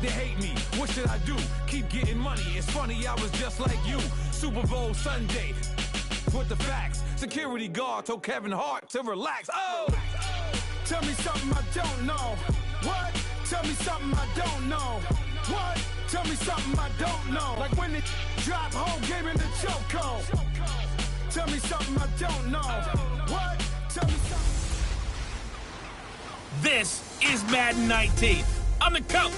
they hate me. What should I do? Keep getting money. It's funny, I was just like you. Super Bowl Sunday. With the facts. Security guard told Kevin Hart to relax. Oh! Tell me something I don't know. What? Tell me something I don't know. What? Tell me something I don't know. Like when the drop home gave him the chokehold. Tell me something I don't know. What? Tell me something. This is Madden 19. I'm the coach.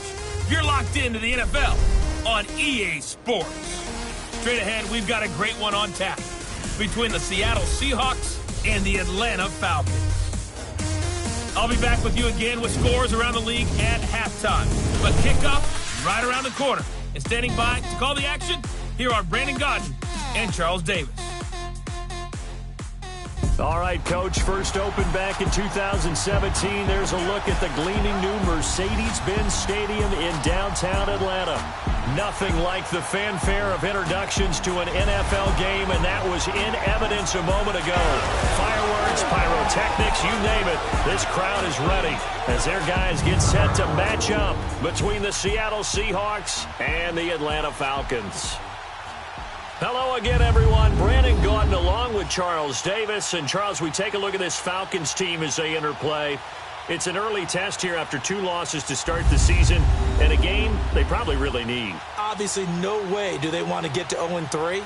You're locked into the NFL on EA Sports. Straight ahead, we've got a great one on tap between the Seattle Seahawks and the Atlanta Falcons. I'll be back with you again with scores around the league at halftime. But kickoff right around the corner. And standing by to call the action, here are Brandon Godden and Charles Davis. All right, Coach, first opened back in 2017. There's a look at the gleaming new Mercedes-Benz Stadium in downtown Atlanta. Nothing like the fanfare of introductions to an NFL game, and that was in evidence a moment ago. Fireworks, pyrotechnics, you name it. This crowd is ready as their guys get set to match up between the Seattle Seahawks and the Atlanta Falcons. Hello again, everyone. Brandon Gaudin along with Charles Davis. And, Charles, we take a look at this Falcons team as they enter play. It's an early test here after 2 losses to start the season, and a game they probably really need. Obviously, no way do they want to get to 0-3.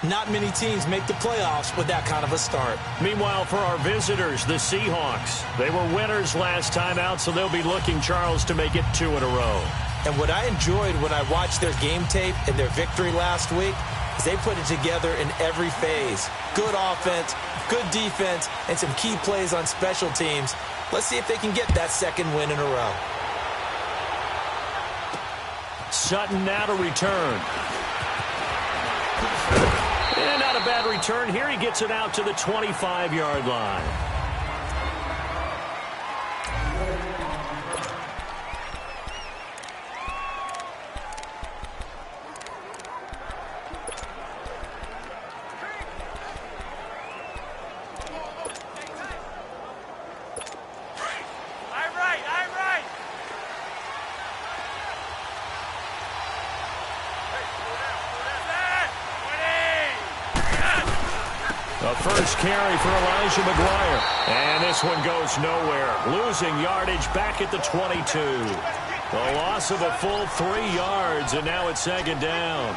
Not many teams make the playoffs with that kind of a start. Meanwhile, for our visitors, the Seahawks, they were winners last time out, so they'll be looking, Charles, to make it 2 in a row. And what I enjoyed when I watched their game tape and their victory last week is they put it together in every phase. Good offense, good defense, and some key plays on special teams. Let's see if they can get that second win in a row. Sutton now to return. And not a bad return here. He gets it out to the 25-yard line. The first carry for Elijah McGuire. And this one goes nowhere. Losing yardage back at the 22. The loss of a full 3 yards, and now it's second down.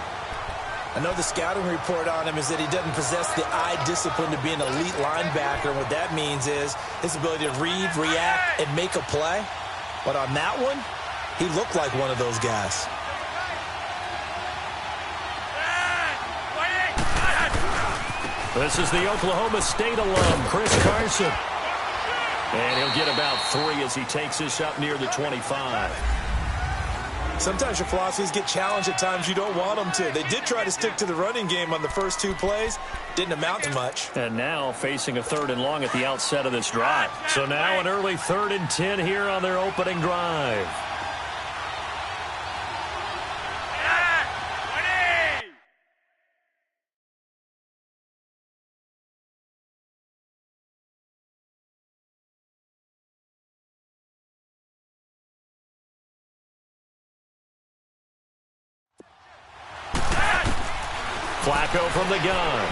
I know the scouting report on him is that he doesn't possess the eye discipline to be an elite linebacker. And what that means is his ability to read, react, and make a play. But on that one, he looked like one of those guys. This is the Oklahoma State alum, Chris Carson. And he'll get about 3 as he takes this up near the 25. Sometimes your philosophies get challenged at times you don't want them to. They did try to stick to the running game on the first 2 plays. Didn't amount to much. And now facing a 3rd and long at the outset of this drive. So now an early 3rd and 10 here on their opening drive. Flacco from the gun.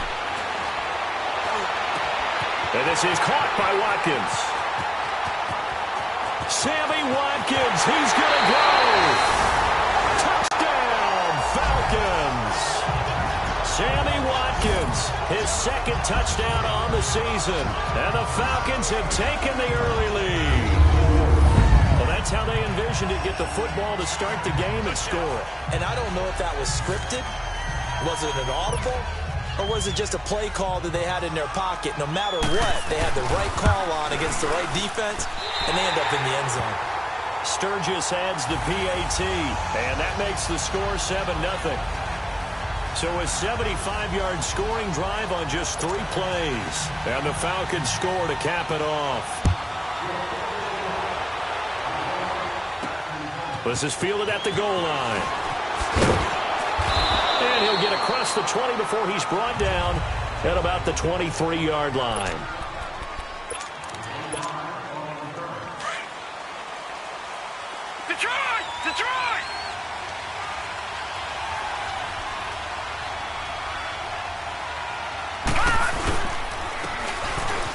And this is caught by Watkins. Sammy Watkins, he's going to go. Touchdown, Falcons. Sammy Watkins, his 2nd touchdown on the season. And the Falcons have taken the early lead. Well, that's how they envisioned it, get the football to start the game and score. And I don't know if that was scripted. Was it an audible, or was it just a play call that they had in their pocket? No matter what, they had the right call on against the right defense, and they end up in the end zone. Sturgis adds the PAT, and that makes the score 7-0. So a 75-yard scoring drive on just 3 plays, and the Falcons score to cap it off. This is fielded at the goal line. And he'll get across the 20 before he's brought down at about the 23-yard line. Control! Detroit!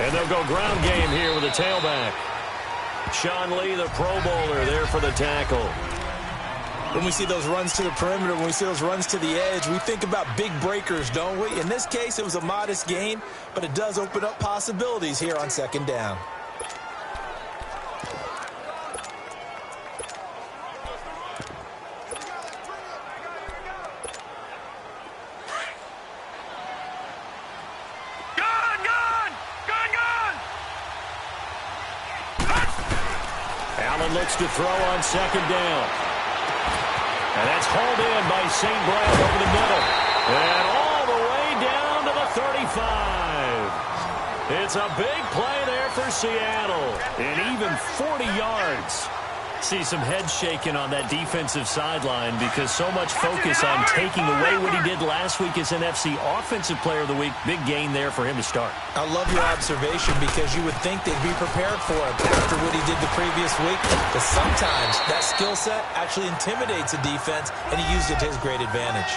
And they'll go ground game here with a tailback. Sean Lee, the Pro Bowler, there for the tackle. When we see those runs to the perimeter, when we see those runs to the edge, we think about big breakers, don't we? In this case, it was a modest gain, but it does open up possibilities here on second down. Allen looks to throw on second down. And that's hauled in by St. Brown over the middle. And all the way down to the 35. It's a big play there for Seattle. And even 40 yards. See some heads shaking on that defensive sideline because so much focus on taking away what he did last week as NFC Offensive Player of the Week. Big gain there for him to start. I love your observation because you would think they'd be prepared for him after what he did the previous week. But sometimes that skill set actually intimidates a defense, and he used it to his great advantage.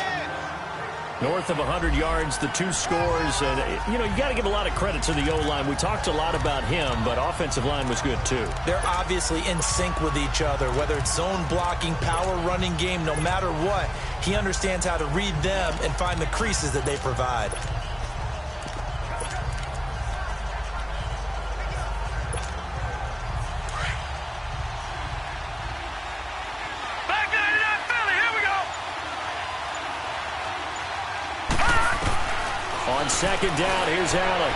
North of 100 yards, the 2 scores. And, you know, you got to give a lot of credit to the O-line. We talked a lot about him, but offensive line was good, too. They're obviously in sync with each other, whether it's zone blocking, power running game, no matter what. He understands how to read them and find the creases that they provide. On second down, here's Allen.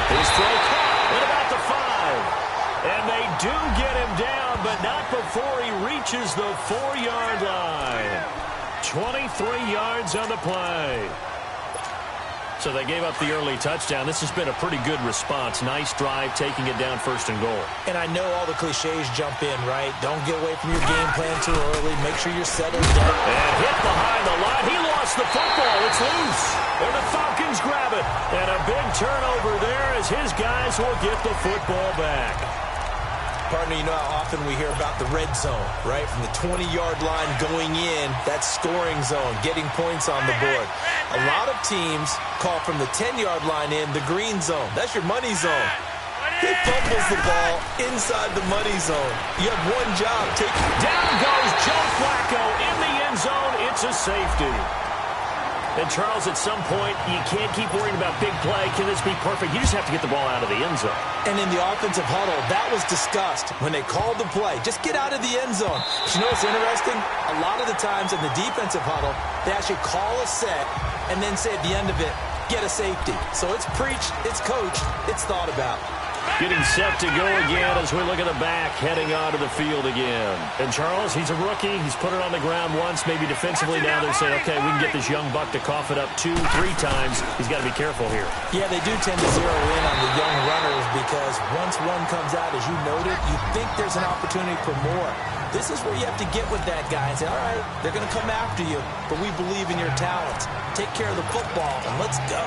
His throw caught at about the 5. And they do get him down, but not before he reaches the 4-yard line. 23 yards on the play. So they gave up the early touchdown. This has been a pretty good response. Nice drive, taking it down 1st and goal. And I know all the cliches jump in, right? Don't get away from your game plan too early. Make sure you're settled down. And hit behind the line. He lost the football. It's loose. And the Falcons grab it. And a big turnover there as his guys will get the football back. Partner, you know how often we hear about the red zone, right? From the 20-yard line going in, that scoring zone, getting points on the board. A lot of teams call from the 10-yard line in the green zone. That's your money zone. He fumbles the ball inside the money zone. You have one job. Down goes Joe Flacco in the end zone. It's a safety. And, Charles, at some point, you can't keep worrying about big play. Can this be perfect? You just have to get the ball out of the end zone. And in the offensive huddle, that was discussed when they called the play. Just get out of the end zone. But you know what's interesting? A lot of the times in the defensive huddle, they actually call a set and then say at the end of it, get a safety. So it's preached, it's coached, it's thought about. Getting set to go again as we look at the back, heading onto the field again. And Charles, he's a rookie. He's put it on the ground once, maybe defensively. Now they're saying, okay, we can get this young buck to cough it up 2-3 times. He's got to be careful here. Yeah, they do tend to zero in on the young runners because once one comes out, as you noted, you think there's an opportunity for more. This is where you have to get with that guy and say, all right, they're going to come after you, but we believe in your talents. Take care of the football, and let's go.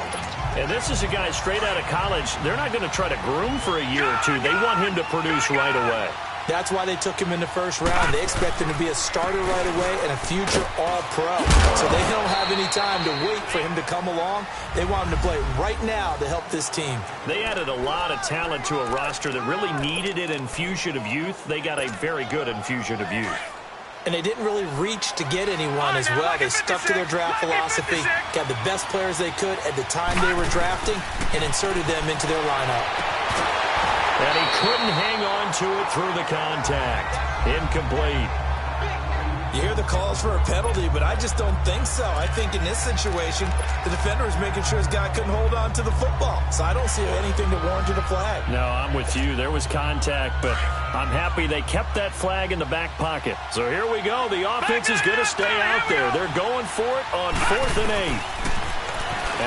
And this is a guy straight out of college. They're not going to try to groom for a year or two. They want him to produce right away. That's why they took him in the first round. They expect him to be a starter right away and a future all-pro. So they don't have any time to wait for him to come along. They want him to play right now to help this team. They added a lot of talent to a roster that really needed an infusion of youth. They got a very good infusion of youth. And they didn't really reach to get anyone as well. They stuck to their draft philosophy, got the best players they could at the time they were drafting, and inserted them into their lineup. And he couldn't hang on to it through the contact. Incomplete. You hear the calls for a penalty, but I just don't think so. I think in this situation, the defender is making sure his guy couldn't hold on to the football. So I don't see anything that warranted a flag. No, I'm with you. There was contact, but I'm happy they kept that flag in the back pocket. So here we go. The offense is going to stay out there. They're going for it on 4th and 8.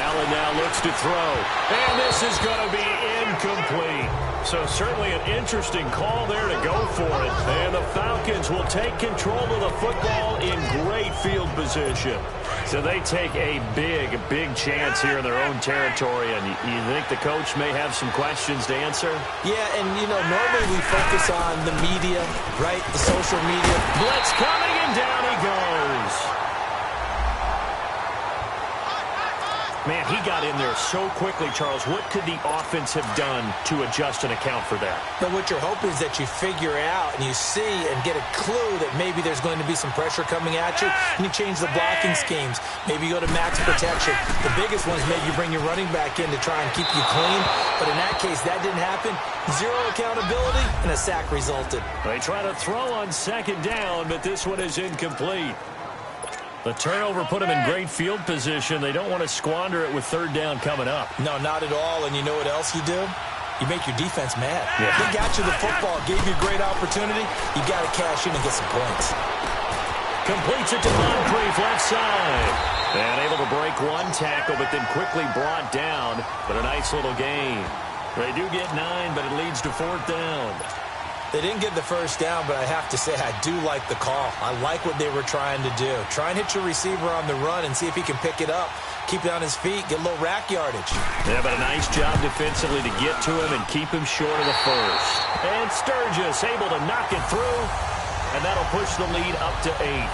Allen now looks to throw. And this is going to be incomplete. So certainly an interesting call there to go for it. And the Falcons will take control of the football in great field position. So they take a big chance here in their own territory. And you think the coach may have some questions to answer? Yeah, and, normally we focus on the media, right? The social media. Blitz coming, and down he goes. Man, he got in there so quickly, Charles. What could the offense have done to adjust and account for that? But what you're hoping is that you figure out and you see and get a clue that maybe there's going to be some pressure coming at you, and you change the blocking schemes. Maybe you go to max protection. The biggest one is maybe you bring your running back in to try and keep you clean. But in that case, that didn't happen. Zero accountability, and a sack resulted. They try to throw on second down, but this one is incomplete. The turnover put them in great field position. They don't want to squander it with third down coming up. No, not at all. And you know what else you do? You make your defense mad. Yeah. They got you the football, gave you a great opportunity. You got to cash in and get some points. Completes it to Moncrief, left side. And able to break one tackle, but then quickly brought down. But a nice little gain. They do get 9, but it leads to fourth down. They didn't get the first down, but I have to say I do like the call. I like what they were trying to do. Try and hit your receiver on the run and see if he can pick it up. Keep it on his feet, get a little rack yardage. Yeah, but a nice job defensively to get to him and keep him short of the first. And Sturgis able to knock it through, and that'll push the lead up to 8.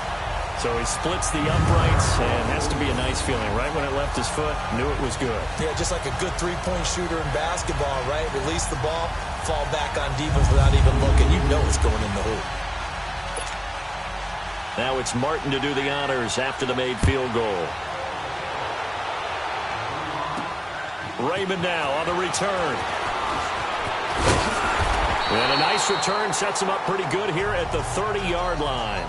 So he splits the uprights, and has to be a nice feeling. Right when it left his foot, knew it was good. Yeah, just like a good three-point shooter in basketball, right? Release the ball, fall back on defense without even looking. You know it's going in the hoop. Now it's Martin to do the honors after the made field goal. Raymond now on the return. And a nice return sets him up pretty good here at the 30-yard line.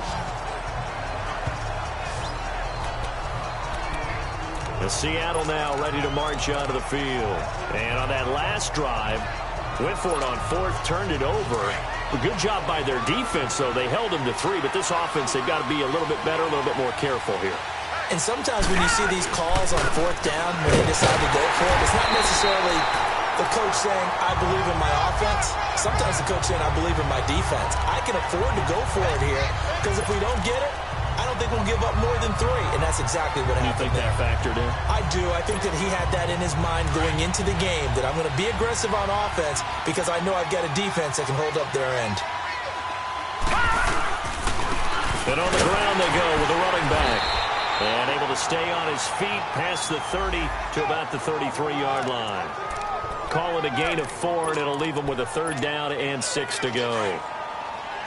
The Seattle now ready to march onto the field. And on that last drive, went for it on fourth, turned it over. A good job by their defense, though. They held them to 3, but this offense, they've got to be a little bit better, a little bit more careful here. And sometimes when you see these calls on fourth down, when they decide to go for it, it's not necessarily the coach saying, I believe in my offense. Sometimes the coach saying, I believe in my defense. I can afford to go for it here, because if we don't get it, I don't think we'll give up more than 3, and that's exactly what happened. You think that factored in? I do. I think that he had that in his mind going into the game, that I'm going to be aggressive on offense because I know I've got a defense that can hold up their end. And on the ground they go with the running back. And able to stay on his feet past the 30 to about the 33-yard line. Call it a gain of 4, and it'll leave them with a third down and 6 to go.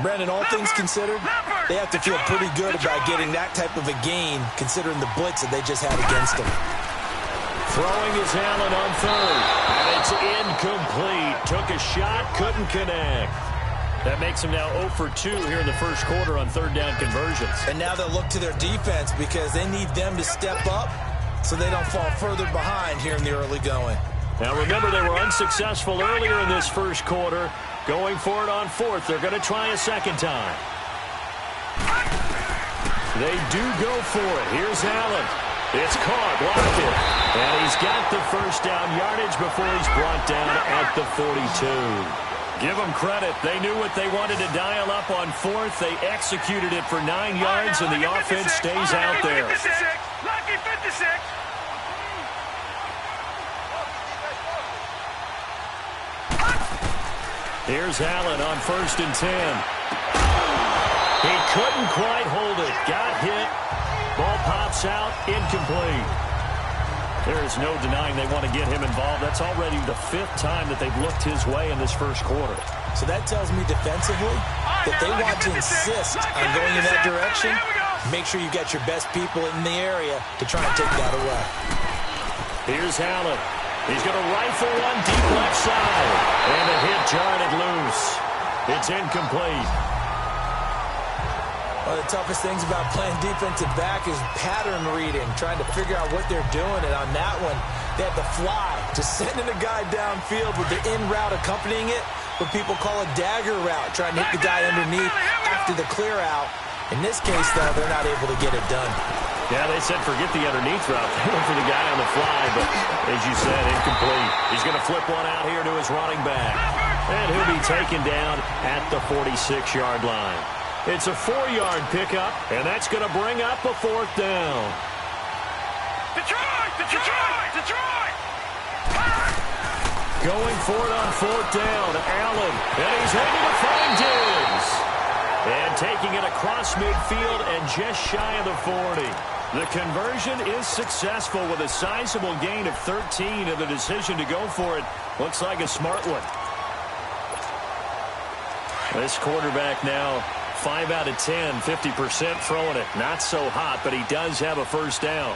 Brandon, all things considered, they have to feel pretty good about getting that type of a gain, considering the blitz that they just had against them. Throwing his Allen on third, and it's incomplete. Took a shot, couldn't connect. That makes him now 0 for 2 here in the first quarter on third down conversions. And now they'll look to their defense because they need them to step up so they don't fall further behind here in the early going. Now remember, they were unsuccessful earlier in this first quarter. Going for it on fourth. They're going to try a second time. They do go for it. Here's Allen. It's caught, blocked it. And he's got the first down yardage before he's brought down at the 42. Give them credit. They knew what they wanted to dial up on fourth. They executed it for 9 yards, and the offense stays out there. Lucky 56. Here's Allen on 1st and 10. He couldn't quite hold it. Got hit. Ball pops out. Incomplete. There is no denying they want to get him involved. That's already the 5th time that they've looked his way in this first quarter. So that tells me defensively that they want to insist on going in that direction. Make sure you got your best people in the area to try and take that away. Here's Allen. He's going to rifle one deep left side. And the hit jarred it loose. It's incomplete. One of the toughest things about playing defensive back is pattern reading, trying to figure out what they're doing. And on that one, they had to fly, just sending a guy downfield with the in route accompanying it, what people call a dagger route, trying to hit the guy underneath after the clear out. In this case, though, they're not able to get it done. Yeah, they said forget the underneath route. They went for the guy on the fly, but as you said, incomplete. He's going to flip one out here to his running back. And he'll be taken down at the 46-yard line. It's a 4-yard pickup, and that's going to bring up a 4th down. Detroit! Detroit! Detroit! Going for it on 4th down. Allen, and he's able to find Diggs. And taking it across midfield and just shy of the 40. The conversion is successful with a sizable gain of 13, and the decision to go for it looks like a smart one. This quarterback now 5 out of 10, 50% throwing it. Not so hot, but he does have a 1st down.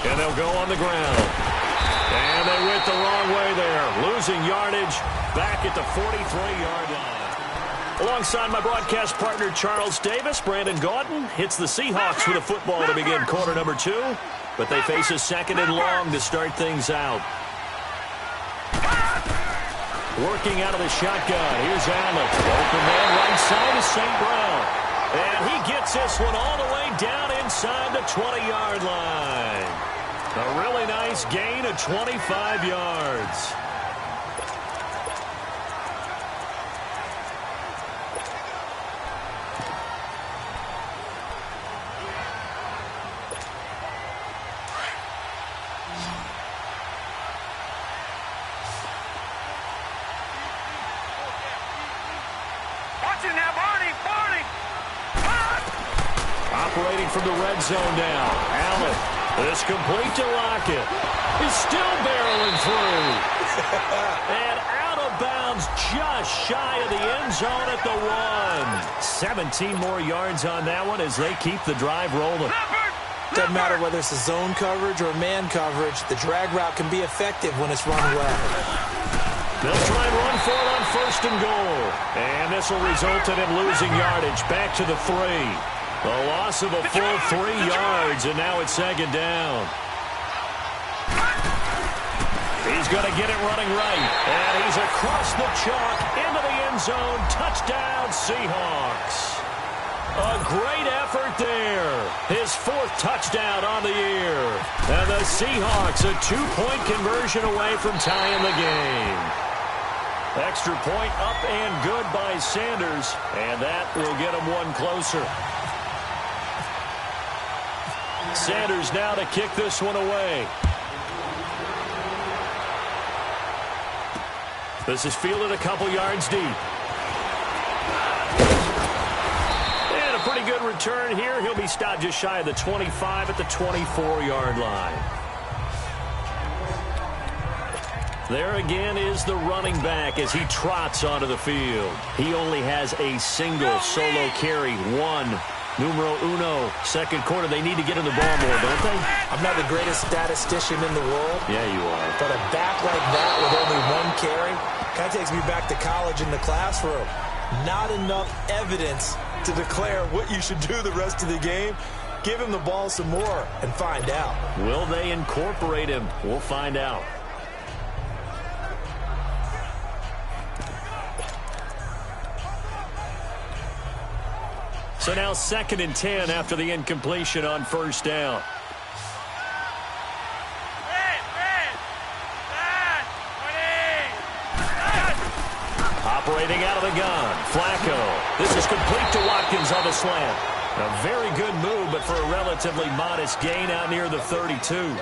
And they'll go on the ground. And they went the wrong way there. Losing yardage back at the 43-yard line. Alongside my broadcast partner, Charles Davis, Brandon Gaudin hits the Seahawks with a football to begin quarter number 2. But they face a 2nd and long to start things out. Working out of the shotgun. Here's Allen. Open man right side is St. Brown. And he gets this one all the way down inside the 20-yard line. A really nice gain of 25 yards. Operating from the red zone now. Allen is complete to Lockett. He's still barreling through. And out of bounds just shy of the end zone at the 1. 17 more yards on that one as they keep the drive rolling. Doesn't matter whether it's a zone coverage or man coverage. The drag route can be effective when it's run well. They'll try and run for it on 1st and goal. And this will result in him losing yardage back to the 3. A loss of a full 3 yards, and now it's 2nd down. He's going to get it running right. And he's across the chalk into the end zone. Touchdown, Seahawks. A great effort there. His 4th touchdown on the year. And the Seahawks a 2-point conversion away from tying the game. Extra point up and good by Sanders. And that will get him one closer. Sanders now to kick this one away. This is fielded a couple yards deep. And a pretty good return here. He'll be stopped just shy of the 25 at the 24-yard line. There again is the running back as he trots onto the field. He only has a single solo carry, 1. Numero uno, 2nd quarter. They need to get in the ball more, don't they? I'm not the greatest statistician in the world. Yeah, you are. But a back like that with only 1 carry kind of takes me back to college in the classroom. Not enough evidence to declare what you should do the rest of the game. Give him the ball some more and find out. Will they incorporate him? We'll find out. So now 2nd and 10 after the incompletion on 1st down. Operating out of the gun, Flacco. This is complete to Watkins on the slant. A very good move, but for a relatively modest gain out near the 32.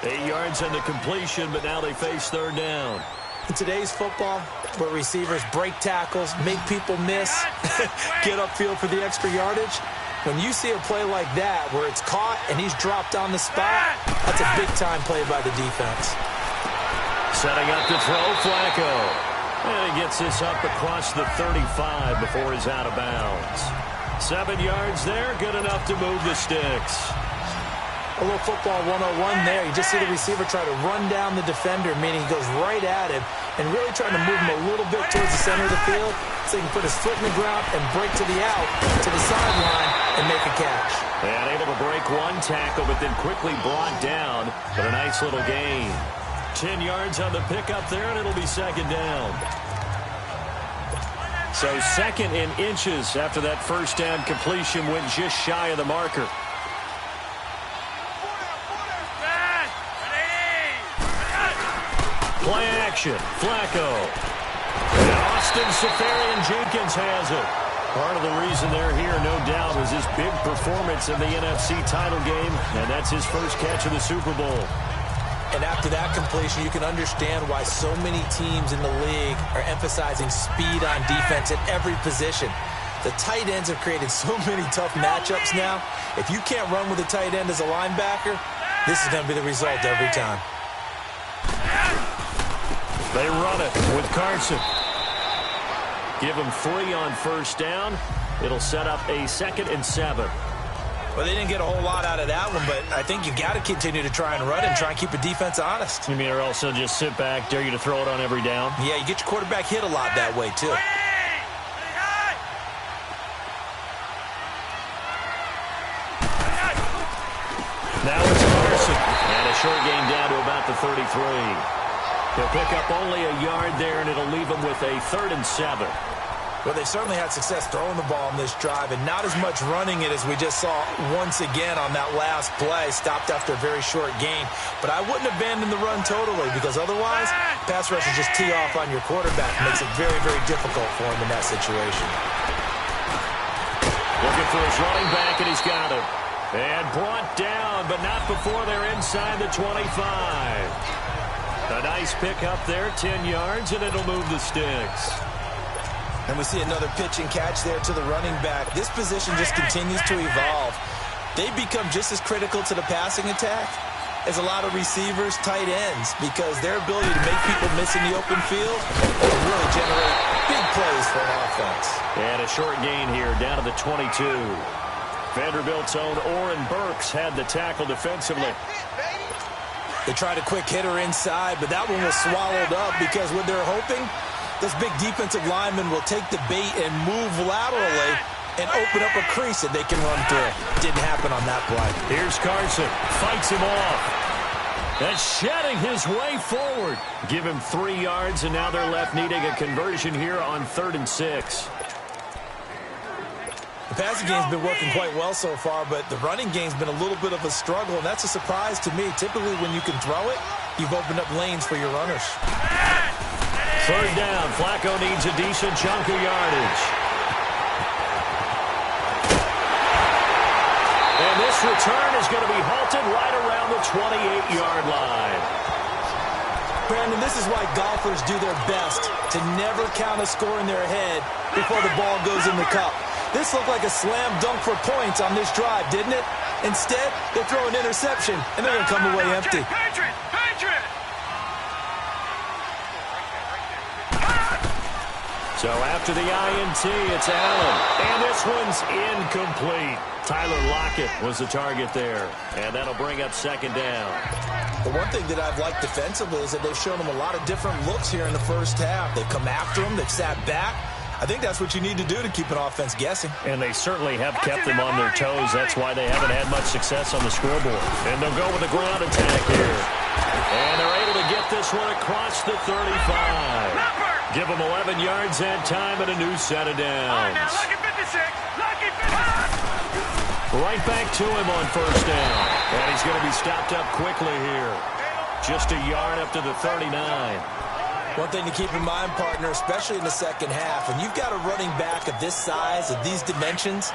8 yards on the completion, but now they face 3rd down. In today's football, where receivers break tackles, make people miss, get upfield for the extra yardage, when you see a play like that where it's caught and he's dropped on the spot, that's a big-time play by the defense. Setting up to throw, Flacco. And he gets this up across the 35 before he's out of bounds. 7 yards there, good enough to move the sticks. A little football 101 there. You just see the receiver try to run down the defender, meaning he goes right at him and really trying to move him a little bit towards the center of the field so he can put his foot in the ground and break to the out, to the sideline, and make a catch. And able to break 1 tackle, but then quickly brought down for a nice little gain. 10 yards on the pickup there, and it'll be 2nd down. So 2nd and inches after that 1st down completion went just shy of the marker. possession. Flacco. And Austin Seferian-Jenkins has it. Part of the reason they're here, no doubt, was his big performance in the NFC title game, and that's his first catch of the Super Bowl. And after that completion, you can understand why so many teams in the league are emphasizing speed on defense at every position. The tight ends have created so many tough matchups now. If you can't run with a tight end as a linebacker, this is going to be the result every time. They run it with Carson. Give him 3 on first down. It'll set up a 2nd and 7. Well, they didn't get a whole lot out of that one, but I think you got to continue to try and run it and try and keep a defense honest. You mean or else they'll just sit back, dare you to throw it on every down? Yeah, you get your quarterback hit a lot that way, too. Now it's Carson. And a short gain down to about the 33. He'll pick up only a yard there, and it'll leave him with a 3rd and 7. Well, they certainly had success throwing the ball on this drive, and not as much running it as we just saw once again on that last play. Stopped after a very short gain. But I wouldn't abandon the run totally, because otherwise, pass rushers just tee off on your quarterback. It makes it very, very difficult for him in that situation. Looking for his running back, and he's got him. And brought down, but not before they're inside the 25. A nice pick up there, 10 yards, and it'll move the sticks. And we see another pitch and catch there to the running back. This position just continues to evolve. They become just as critical to the passing attack as a lot of receivers, tight ends, because their ability to make people miss in the open field can really generate big plays for an offense. And a short gain here, down to the 22. Vanderbilt's own Oren Burks had the tackle defensively. They tried a quick hitter inside, but that one was swallowed up because what they're hoping, those big defensive linemen will take the bait and move laterally and open up a crease that they can run through. Didn't happen on that play. Here's Carson. Fights him off. That's shedding his way forward. Give him 3 yards, and now they're left needing a conversion here on 3rd and 6. The passing game's been working quite well so far, but the running game's been a little bit of a struggle, and that's a surprise to me. Typically, when you can throw it, you've opened up lanes for your runners. 3rd down. Flacco needs a decent chunk of yardage. And this return is going to be halted right around the 28-yard line. Brandon, this is why golfers do their best to never count a score in their head before the ball goes in the cup. This looked like a slam dunk for points on this drive, didn't it? Instead, they throw an interception, and they're going to come away empty. So after the INT, it's Allen. And this one's incomplete. Tyler Lockett was the target there. And that'll bring up 2nd down. The one thing that I've liked defensively is that they've shown them a lot of different looks here in the first half. They've come after them. They've sat back. I think that's what you need to do to keep an offense guessing. And they certainly have kept them on their toes. That's why they haven't had much success on the scoreboard. And they'll go with the ground attack here. And they're able to get this one across the 35. Give them 11 yards that time and a new set of downs. Right back to him on 1st down. And he's going to be stopped up quickly here. Just a yard up to the 39. One thing to keep in mind, partner, especially in the second half, when you've got a running back of this size, of these dimensions,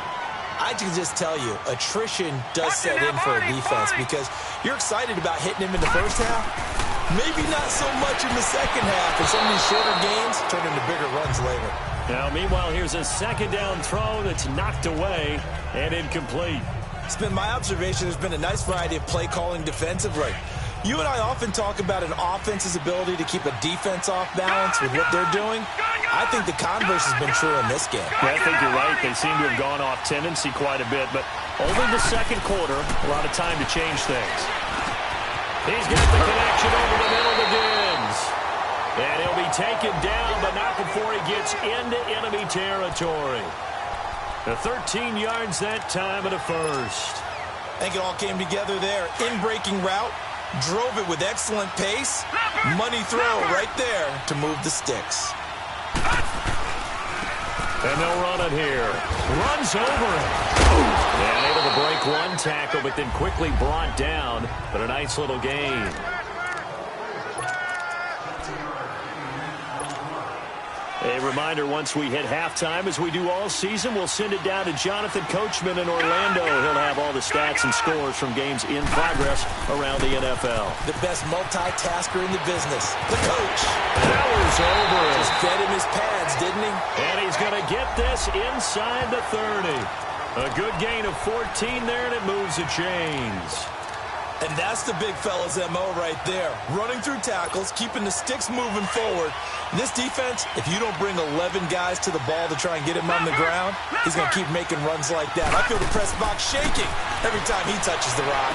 I can just tell you, attrition does set in for a defense because you're excited about hitting him in the first half. Maybe not so much in the second half, and some of these shorter gains turn into bigger runs later. Now, meanwhile, here's a 2nd down throw that's knocked away and incomplete. It's been my observation there's been a nice variety of play calling defensively. You and I often talk about an offense's ability to keep a defense off balance with what they're doing. I think the converse has been true in this game. Yeah, I think you're right. They seem to have gone off tendency quite a bit, but only the 2nd quarter, a lot of time to change things. He's got the connection over the middle to Diggs. And he'll be taken down, but not before he gets into enemy territory. The 13 yards that time and a first. I think it all came together there. In-breaking route. Drove it with excellent pace. Money throw right there to move the sticks. And they'll run it here. Runs over it. And able to break one tackle, but then quickly brought down. But a nice little gain. A reminder, once we hit halftime, as we do all season, we'll send it down to Jonathan Coachman in Orlando. He'll have all the stats and scores from games in progress around the NFL. The best multitasker in the business, the coach. Powers over. Just fed him his pads, didn't he? And he's going to get this inside the 30. A good gain of 14 there, and it moves the chains. And that's the big fella's MO right there. Running through tackles, keeping the sticks moving forward. This defense, if you don't bring 11 guys to the ball to try and get him on the ground, he's going to keep making runs like that. I feel the press box shaking every time he touches the rock.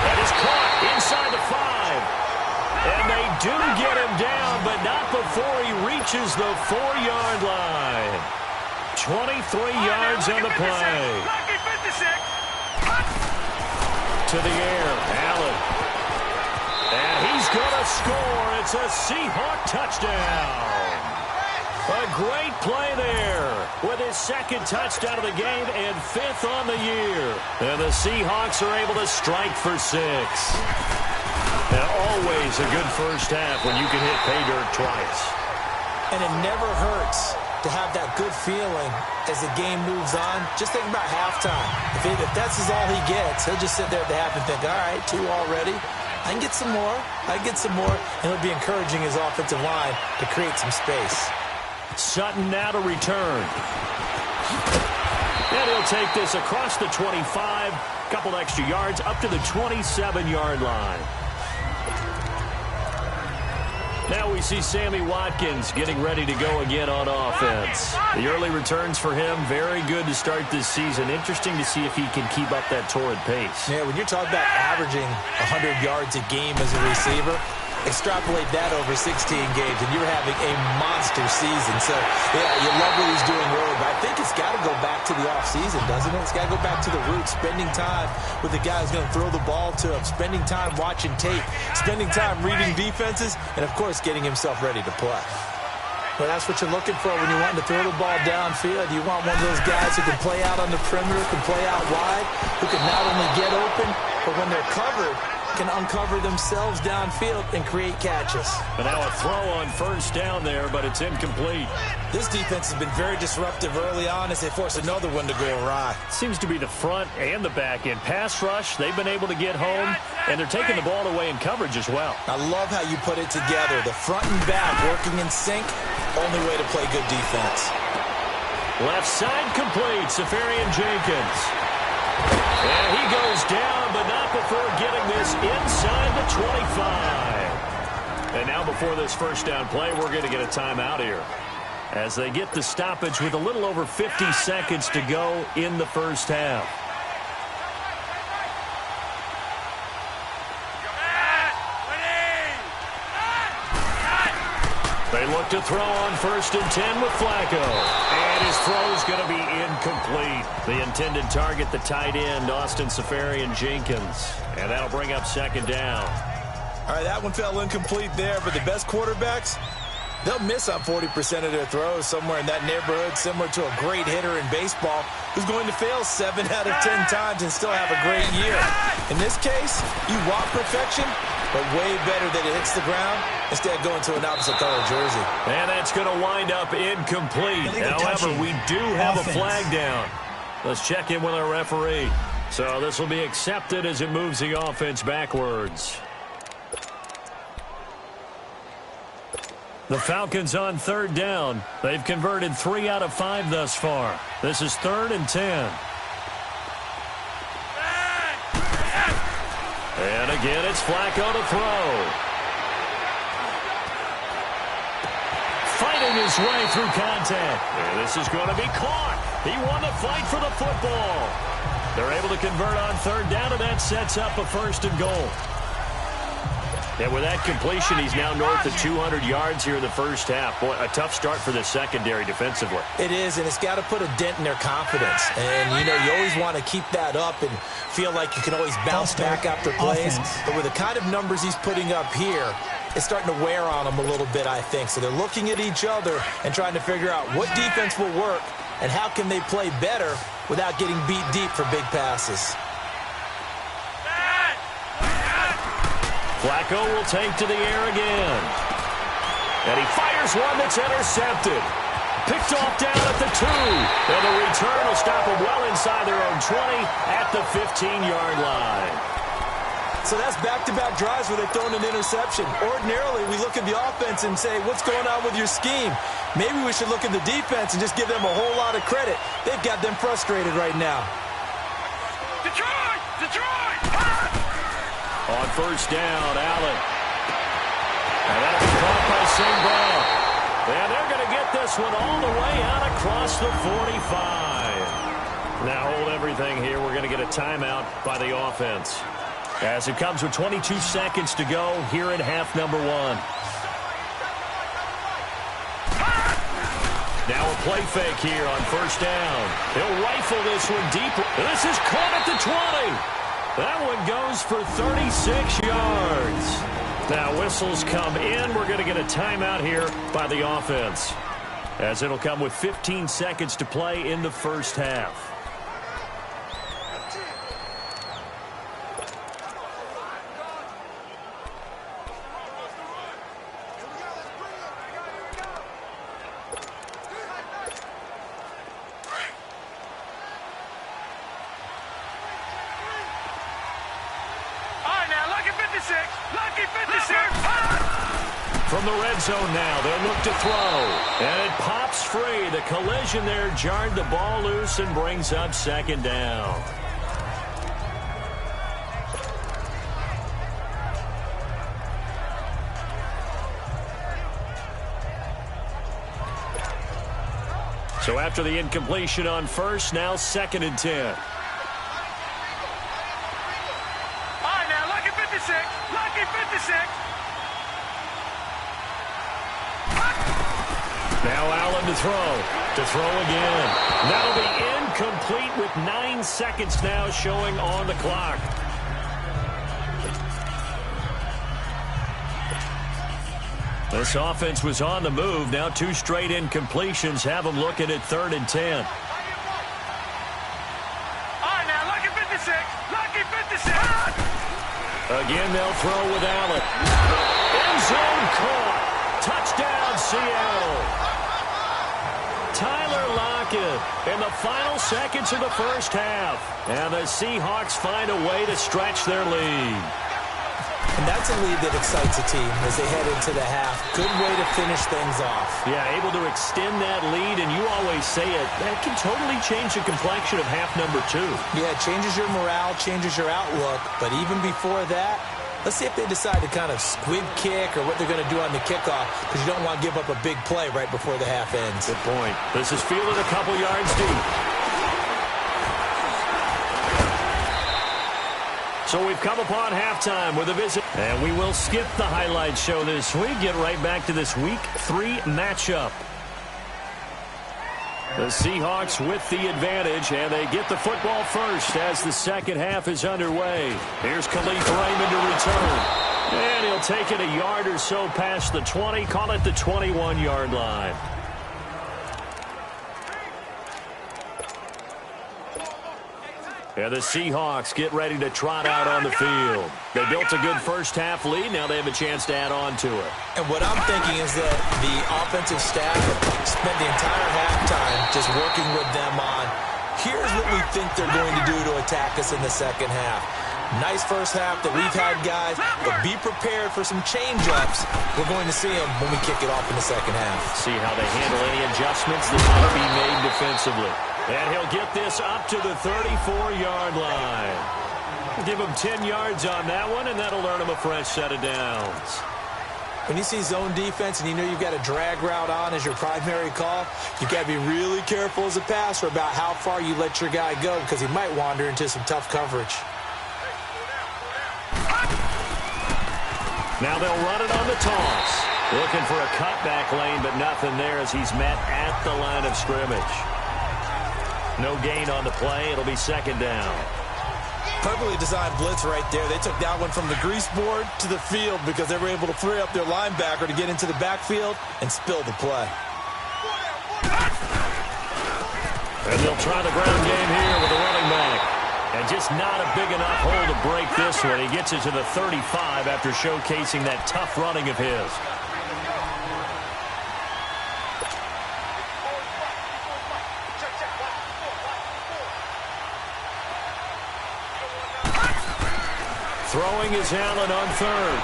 That is caught inside the 5. And they do get him down, but not before he reaches the 4-yard line. 23 yards on the play. To the air, Allen. And he's going to score. It's a Seahawk touchdown. A great play there with his second touchdown of the game and 5th on the year. And the Seahawks are able to strike for 6. Now, always a good first half when you can hit pay dirt twice. And it never hurts to have that good feeling as the game moves on. Just think about halftime. If that's all he gets, he'll just sit there at the half and think, all right, 2 already. I can get some more. I can get some more. And he'll be encouraging his offensive line to create some space. Sutton now to return. And he'll take this across the 25. Couple extra yards up to the 27-yard line. Now we see Sammy Watkins getting ready to go again on offense. The early returns for him, very good to start this season. Interesting to see if he can keep up that torrid pace. Yeah, when you're talking about averaging 100 yards a game as a receiver, extrapolate that over 16 games, and you're having a monster season. So, yeah, you love what he's doing early, but I think it's got to go back to the offseason, doesn't it? It's got to go back to the roots, spending time with the guy who's going to throw the ball to him, spending time watching tape, spending time reading defenses, and, of course, getting himself ready to play. Well, that's what you're looking for when you want to throw the ball downfield. You want one of those guys who can play out on the perimeter, can play out wide, who can not only get open, but when they're covered, can uncover themselves downfield and create catches. But now a throw on first down there, but it's incomplete. This defense has been very disruptive early on as they force another one to go awry. Seems to be the front and the back end. Pass rush, they've been able to get home, and they're taking the ball away in coverage as well. I love how you put it together. The front and back working in sync, only way to play good defense. Left side complete, Safarian Jenkins. And he goes down, but not before getting this inside the 25. And now before this first down play, we're going to get a timeout here, as they get the stoppage with a little over 50 seconds to go in the first half. They look to throw on 1st and 10 with Flacco. And his throw is going to be incomplete. The intended target, the tight end, Austin Safarian Jenkins. And that'll bring up 2nd down. All right, that one fell incomplete there, but the best quarterbacks, they'll miss on 40% of their throws, somewhere in that neighborhood, similar to a great hitter in baseball who's going to fail 7 out of 10 times and still have a great year. In this case, you want perfection, but way better that it hits the ground instead of going to an opposite color jersey. And that's going to wind up incomplete. However, we do have a flag down. Let's check in with our referee. So this will be accepted as it moves the offense backwards. The Falcons on 3rd down. They've converted 3 out of 5 thus far. This is 3rd and 10. And again, it's Flacco to throw. Fighting his way through contact. And this is going to be caught. He won the fight for the football. They're able to convert on 3rd down, and that sets up a 1st and goal. And with that completion, he's now north of 200 yards here in the first half. Boy, a tough start for the secondary defensively. It is, and it's got to put a dent in their confidence. And, you know, you always want to keep that up and feel like you can always bounce back after plays. But with the kind of numbers he's putting up here, it's starting to wear on them a little bit, I think. So they're looking at each other and trying to figure out what defense will work and how can they play better without getting beat deep for big passes. Flacco will take to the air again. And he fires one that's intercepted. Picked off down at the 2. And the return will stop them well inside their own 20 at the 15-yard line. So that's back-to-back drives where they've thrown an interception. Ordinarily, we look at the offense and say, what's going on with your scheme? Maybe we should look at the defense and just give them a whole lot of credit. They've got them frustrated right now. Detroit! Detroit! On first down, Allen. And that'll be caught by St. Brown. And they're going to get this one all the way out across the 45. Now hold everything here. We're going to get a timeout by the offense. As it comes with 22 seconds to go here in half number 1. Now a play fake here on first down. He'll rifle this one deep. This is caught at the 20. That one goes for 36 yards. Now whistles come in. We're going to get a timeout here by the offense, as it'll come with 15 seconds to play in the first half. From the red zone now, they'll look to throw. And it pops free. The collision there jarred the ball loose and brings up second down. So after the incompletion on first, now 2nd and 10. All right, now, lucky 56. Lucky 56. Now Allen to throw again. That'll be incomplete with 9 seconds now showing on the clock. This offense was on the move. Now 2 straight incompletions have them looking at 3rd and 10. All right, now, lucky 56. Lucky 56. Again, they'll throw with Allen. End zone caught. Touchdown, Seattle. Tyler Lockett in the final seconds of the first half. And the Seahawks find a way to stretch their lead. And that's a lead that excites a team as they head into the half. Good way to finish things off. Yeah, able to extend that lead, and you always say it, that can totally change the complexion of half number 2. Yeah, it changes your morale, changes your outlook. But even before that, let's see if they decide to kind of squib kick or what they're going to do on the kickoff, because you don't want to give up a big play right before the half ends. Good point. This is fielded a couple yards deep. So we've come upon halftime with a visit. And we will skip the highlight show this week. Get right back to this Week 3 matchup. The Seahawks with the advantage, and they get the football first as the second half is underway. Here's Khalif Raymond to return. And he'll take it a yard or so past the 20, call it the 21-yard line. And the Seahawks get ready to trot out on the field. They built a good first half lead. Now they have a chance to add on to it. And what I'm thinking is that the offensive staff spent the entire halftime just working with them on, here's what we think they're going to do to attack us in the second half. Nice first half that we've had, guys, but be prepared for some change-ups. We're going to see them when we kick it off in the second half. See how they handle any adjustments that might be made defensively. And he'll get this up to the 34-yard line. Give him 10 yards on that one, and that'll earn him a fresh set of downs. When you see zone defense and you know you've got a drag route on as your primary call, you've got to be really careful as a passer about how far you let your guy go, because he might wander into some tough coverage. Now they'll run it on the toss. Looking for a cutback lane, but nothing there as he's met at the line of scrimmage. No gain on the play. It'll be second down. Perfectly designed blitz right there. They took that one from the grease board to the field because they were able to free up their linebacker to get into the backfield and spill the play. And they'll try the ground game here with the running back. And just not a big enough hole to break this one. He gets it to the 35 after showcasing that tough running of his. Throwing is Allen on third.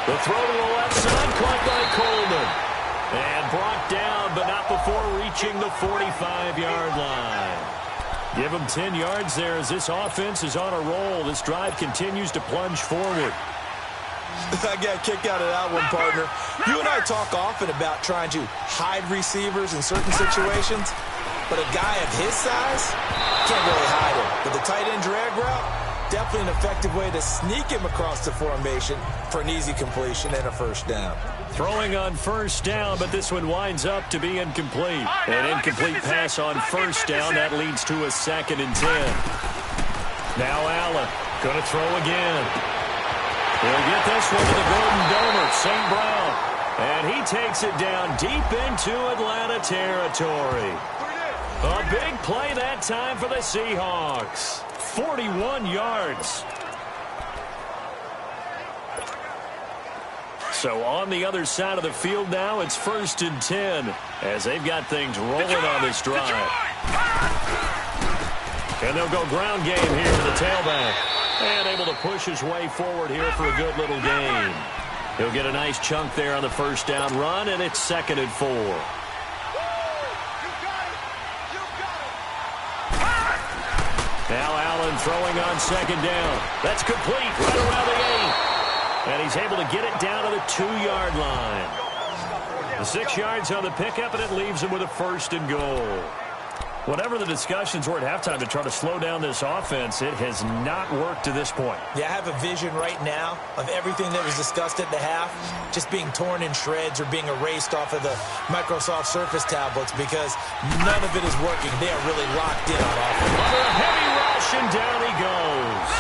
The throw to the left side, caught by Coleman. And brought down, but not before reaching the 45-yard line. Give him 10 yards there as this offense is on a roll. This drive continues to plunge forward. I got a kick out of that one, partner. You and I talk often about trying to hide receivers in certain situations, but a guy of his size can't really hide him. But the tight end drag route, definitely an effective way to sneak him across the formation for an easy completion and a first down. Throwing on first down, but this one winds up to be incomplete. An incomplete pass on first down. That leads to a 2nd and 10. Now Allen going to throw again. He'll get this one to the Golden Domer, St. Brown. And he takes it down deep into Atlanta territory. A big play that time for the Seahawks. 41 yards. So on the other side of the field now, it's 1st and 10 as they've got things rolling on this drive. And they'll go ground game here to the tailback. And able to push his way forward here for a good little gain. He'll get a nice chunk there on the first down run, and it's 2nd and 4. Now Allen throwing on 2nd down. That's complete right around the 8. And he's able to get it down to the 2-yard line. The 6 yards on the pickup, and it leaves him with a 1st and goal. Whatever the discussions were at halftime to try to slow down this offense, it has not worked to this point. Yeah, I have a vision right now of everything that was discussed at the half just being torn in shreds or being erased off of the Microsoft Surface tablets because none of it is working. They are really locked in on offense. Under a heavy rush, and down he goes.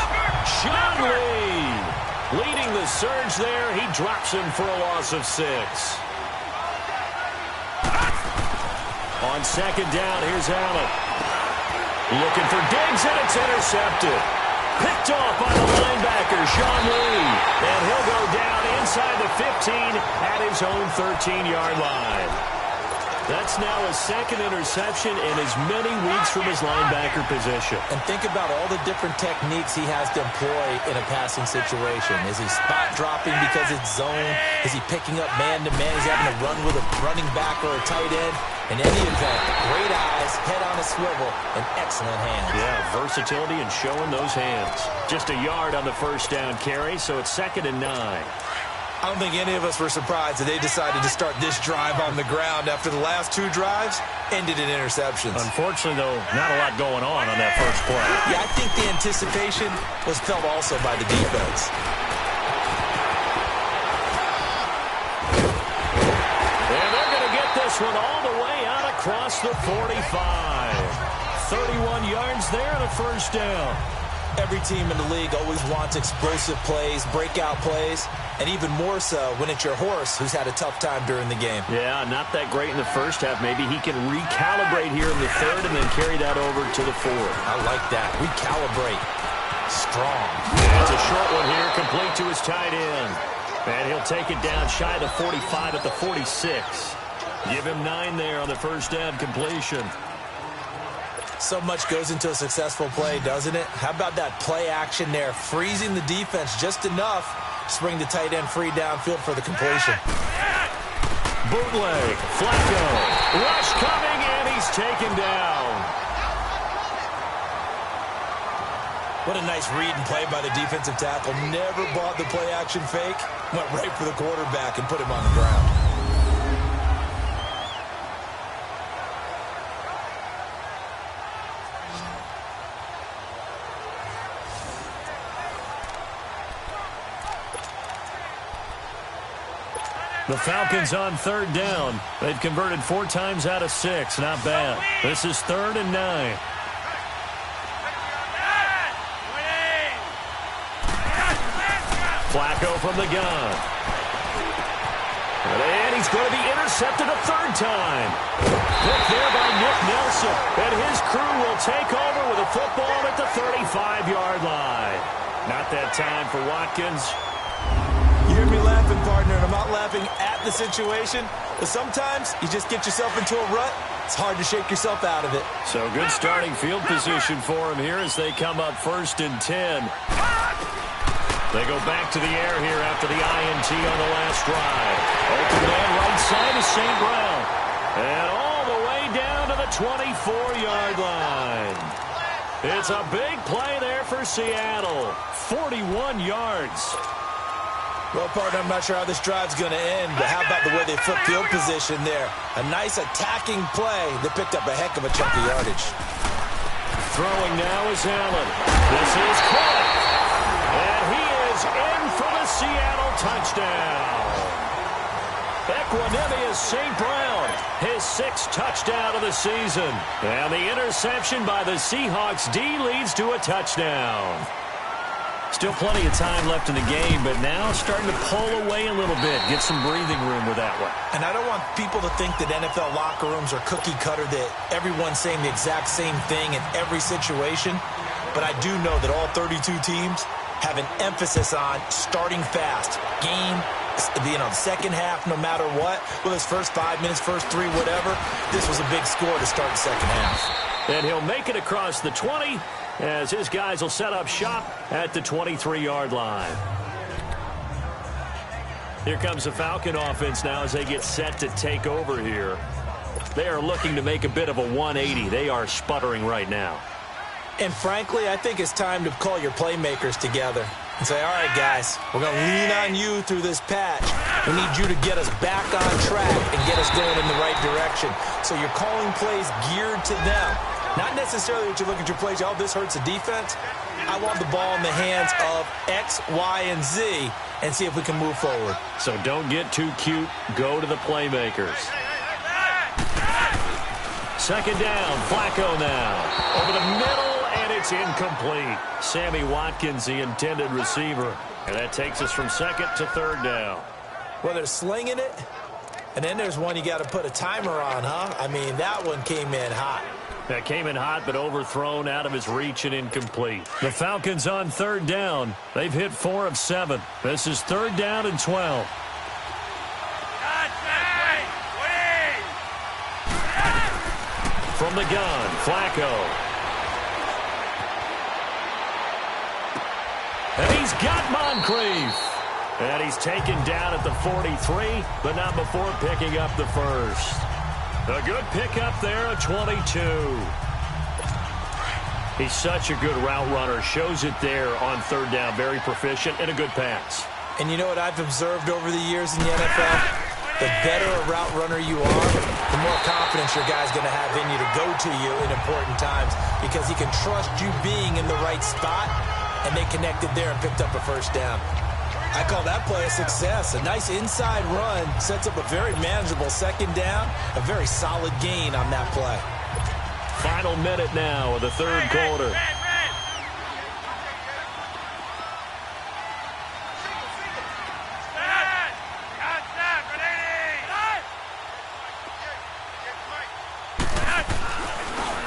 Sean Lee leading the surge there. He drops him for a loss of 6. On 2nd down, here's Allen. Looking for Diggs, and it's intercepted. Picked off by the linebacker, Sean Lee. And he'll go down inside the 15 at his own 13-yard line. That's now a 2nd interception in as many weeks from his linebacker position. And think about all the different techniques he has to employ in a passing situation. Is he spot dropping because it's zone? Is he picking up man-to-man? Is he having to run with a running back or a tight end? In any event, great eyes, head on a swivel, and excellent hands. Yeah, versatility and showing those hands. Just a yard on the first down carry, so it's 2nd and 9. I don't think any of us were surprised that they decided to start this drive on the ground after the last 2 drives ended in interceptions. Unfortunately, though, not a lot going on that first play. Yeah, I think the anticipation was felt also by the defense. And they're going to get this one all the way out across the 45. 31 yards there and a first down. Every team in the league always wants explosive plays, breakout plays, and even more so when it's your horse who's had a tough time during the game. Yeah, not that great in the first half. Maybe he can recalibrate here in the 3rd and then carry that over to the 4th. I like that. Recalibrate. Strong. That's a short one here, complete to his tight end. And he'll take it down shy of the 45 at the 46. Give him 9 there on the first down completion. So much goes into a successful play, doesn't it? How about that play action there, freezing the defense just enough to bring the tight end free downfield for the completion. Bootleg, Flacco, rush coming, and he's taken down. What a nice read and play by the defensive tackle. Never bought the play action fake. Went right for the quarterback and put him on the ground. The Falcons on 3rd down. They've converted 4 times out of 6. Not bad. This is 3rd and 9. Flacco from the gun. And he's going to be intercepted a 3rd time. Picked there by Nick Nelson. And his crew will take over with a football at the 35-yard line. Not that time for Watkins. You hear me laughing, partner, and I'm not laughing at the situation, but sometimes you just get yourself into a rut. It's hard to shake yourself out of it. So good starting field position for him here as they come up 1st and 10. They go back to the air here after the INT on the last drive. Open man right side is St. Brown. And all the way down to the 24-yard line. It's a big play there for Seattle. 41 yards. Well, partner, I'm not sure how this drive's going to end, but how about the way they flip field position there? A nice attacking play that picked up a heck of a chunk of yardage. Throwing now is Allen. This is caught. And he is in for the Seattle touchdown. Equanimous St. Brown, his 6th touchdown of the season. And the interception by the Seahawks D leads to a touchdown. Still plenty of time left in the game, but now starting to pull away a little bit. Get some breathing room with that one. And I don't want people to think that NFL locker rooms are cookie cutter, that everyone's saying the exact same thing in every situation. But I do know that all 32 teams have an emphasis on starting fast. Game, the second half, no matter what. Well, his first 5 minutes, first 3, whatever. This was a big score to start the second half. And he'll make it across the 20 as his guys will set up shop at the 23-yard line. Here comes the Falcon offense now as they get set to take over here. They are looking to make a bit of a 180. They are sputtering right now. And frankly, I think it's time to call your playmakers together and say, all right, guys, we're going to lean on you through this patch. We need you to get us back on track and get us going in the right direction. So you're calling plays geared to them. Not necessarily that you look at your plays, oh, this hurts the defense. I want the ball in the hands of X, Y, and Z and see if we can move forward. So don't get too cute. Go to the playmakers. Second down, Flacco now. Over the middle, and it's incomplete. Sammy Watkins, the intended receiver. And that takes us from second to third down. Well, they're slinging it, and then there's one you got to put a timer on, huh? I mean, that one came in hot. That came in hot, but overthrown, out of his reach and incomplete. The Falcons on third down. They've hit 4 of 7. This is third down and 12. From the gun, Flacco. And he's got Moncrief. And he's taken down at the 43, but not before picking up the first. A good pickup there, a 22. He's such a good route runner. Shows it there on third down. Very proficient and a good pass. And you know what I've observed over the years in the NFL? The better a route runner you are, the more confidence your guy's going to have in you to go to you in important times because he can trust you being in the right spot, and they connected there and picked up a first down. I call that play a success. A nice inside run sets up a very manageable second down, a very solid gain on that play. Final minute now of the third quarter.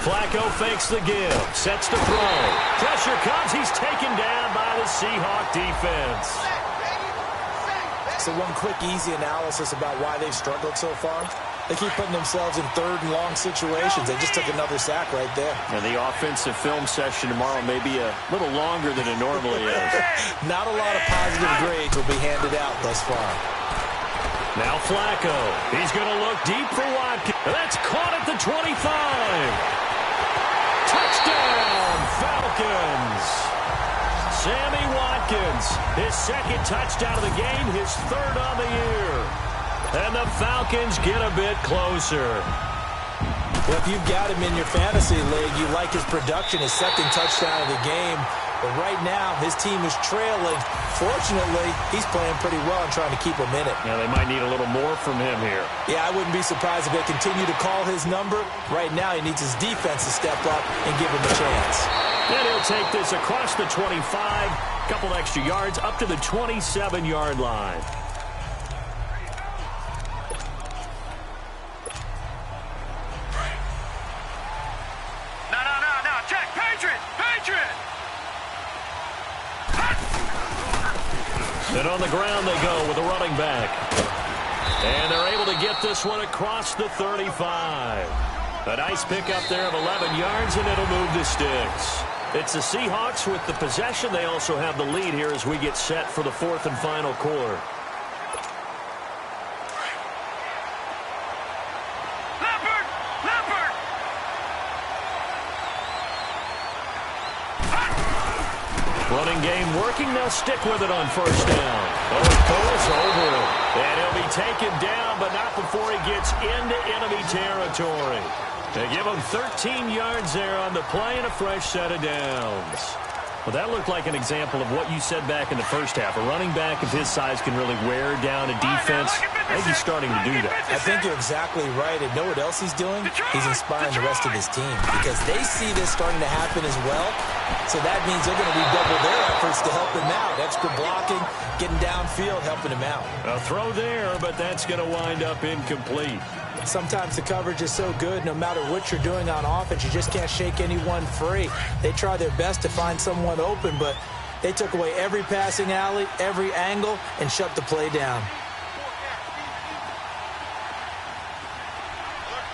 Flacco fakes the give, sets the throw. Pressure comes, he's taken down by the Seahawk defense. So one quick, easy analysis about why they've struggled so far. They keep putting themselves in third and long situations. They just took another sack right there. And the offensive film session tomorrow may be a little longer than it normally is. Not a lot of positive grades will be handed out thus far. Now Flacco. He's going to look deep for Watkins. That's caught at the 25. Touchdown, Falcons. Sammy Watkins, his second touchdown of the game, his third on the year. And the Falcons get a bit closer. Well, if you've got him in your fantasy league, you like his production, his second touchdown of the game. But right now, his team is trailing. Fortunately, he's playing pretty well and trying to keep him in it. Yeah, they might need a little more from him here. Yeah, I wouldn't be surprised if they continue to call his number. Right now, he needs his defense to step up and give him a chance. And he'll take this across the 25, a couple extra yards, up to the 27-yard line. No, check, Patriot! And on the ground they go with a running back. And they're able to get this one across the 35. A nice pickup there of 11 yards, and it'll move the sticks. It's the Seahawks with the possession. They also have the lead here as we get set for the fourth and final quarter. Running game working. They'll stick with it on first down. Goes over it. And he'll be taken down, but not before he gets into enemy territory. They give him 13 yards there on the play and a fresh set of downs. Well, that looked like an example of what you said back in the first half. A running back of his size can really wear down a defense. I think he's starting to do that. I think you're exactly right. And know what else he's doing? He's inspiring the rest of his team because they see this starting to happen as well. So that means they're going to redouble their efforts to help him out. Extra blocking, getting downfield, helping him out. A throw there, but that's going to wind up incomplete. Sometimes the coverage is so good, no matter what you're doing on offense, you just can't shake anyone free. They try their best to find someone open, but they took away every passing alley, every angle, and shut the play down.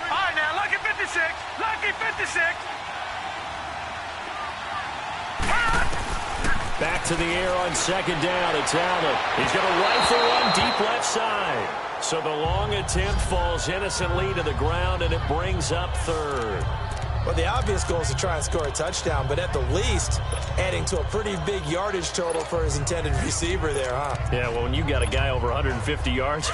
All right, now, lucky 56. Lucky 56. Back to the air on second down. It's Allen. He's going to rifle one deep left side. So the long attempt falls innocently to the ground, and it brings up third. Well, the obvious goal is to try and score a touchdown, but at the least, adding to a pretty big yardage total for his intended receiver there, huh? Yeah, well, when you got a guy over 150 yards,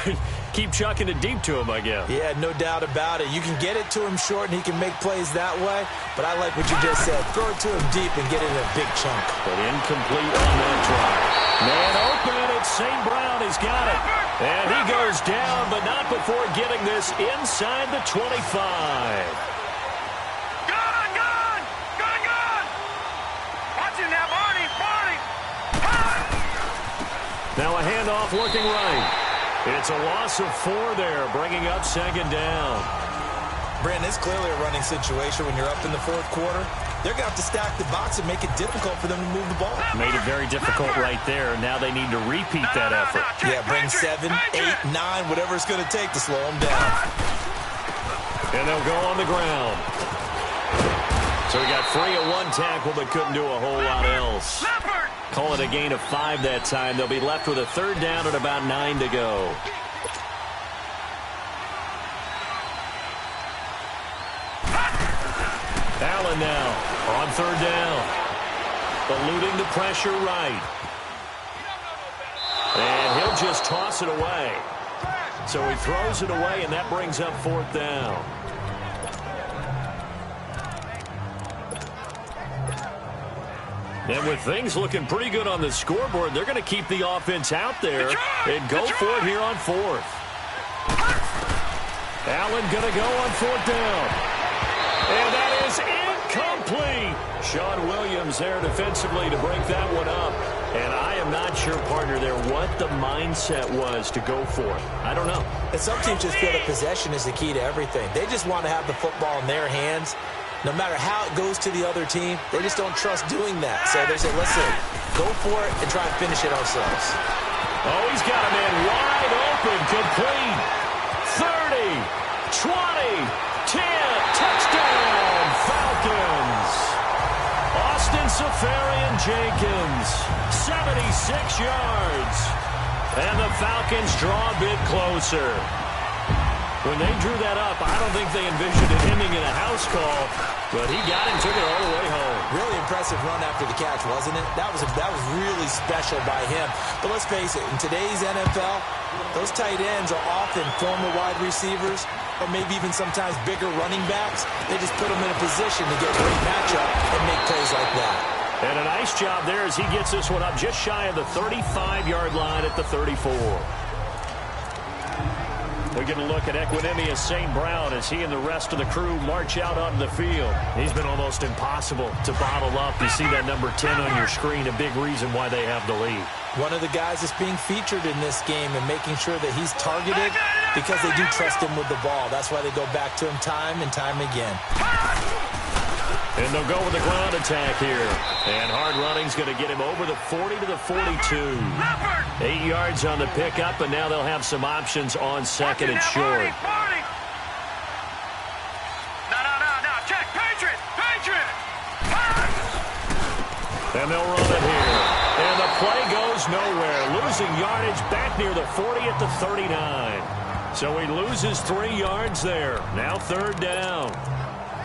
keep chucking it deep to him, I guess. Yeah, no doubt about it. You can get it to him short, and he can make plays that way, but I like what you just said. Throw it to him deep and get it in a big chunk. But incomplete on that drive. Man open, it's St. Brown. He's got it. And he goes down, but not before getting this inside the 25. Now a handoff looking right. It's a loss of 4 there, bringing up second down. Brandon, it's clearly a running situation when you're up in the fourth quarter. They're going to have to stack the box and make it difficult for them to move the ball. Made it very difficult right there. Now they need to repeat that effort. Yeah, bring 7, 8, 9, whatever it's going to take to slow them down. And they'll go on the ground. So he got free of 1 tackle, but couldn't do a whole lot else. Call it a gain of 5 that time. They'll be left with a third down and about 9 to go. Allen now on third down. Eluding the pressure right. And he'll just toss it away. So he throws it away, and that brings up fourth down. And with things looking pretty good on the scoreboard, they're going to keep the offense out there and go for it here on fourth. Allen going to go on fourth down. And that is incomplete. Sean Williams there defensively to break that one up. And I am not sure, partner, there what the mindset was to go for it. I don't know. And some teams just feel that possession is the key to everything. They just want to have the football in their hands. No matter how it goes to the other team, they just don't trust doing that. So they say, listen, go for it and try and finish it ourselves. Oh, he's got a man wide open, complete. 30, 20, 10, touchdown, Falcons. Austin Seferian-Jenkins, 76 yards. And the Falcons draw a bit closer. When they drew that up, I don't think they envisioned it ending in a house call, but he got it and took it all the way home. Really impressive run after the catch, wasn't it? That was really special by him. But let's face it, in today's NFL, those tight ends are often former wide receivers or maybe even sometimes bigger running backs. They just put them in a position to get a great matchup and make plays like that. And a nice job there as he gets this one up just shy of the 35-yard line at the 34. We get a look at Equinemius St. Brown as he and the rest of the crew march out onto the field. He's been almost impossible to bottle up. You see that number 10 on your screen, a big reason why they have the lead. One of the guys that's being featured in this game and making sure that he's targeted because they do trust him with the ball. That's why they go back to him time and time again. And they'll go with the ground attack here. And hard running's going to get him over the 40 to the 42. 8 yards on the pickup, and now they'll have some options on second and short. No, check, Patriot. And they'll run it here. And the play goes nowhere. Losing yardage back near the 40 at the 39. So he loses 3 yards there. Now 3rd down.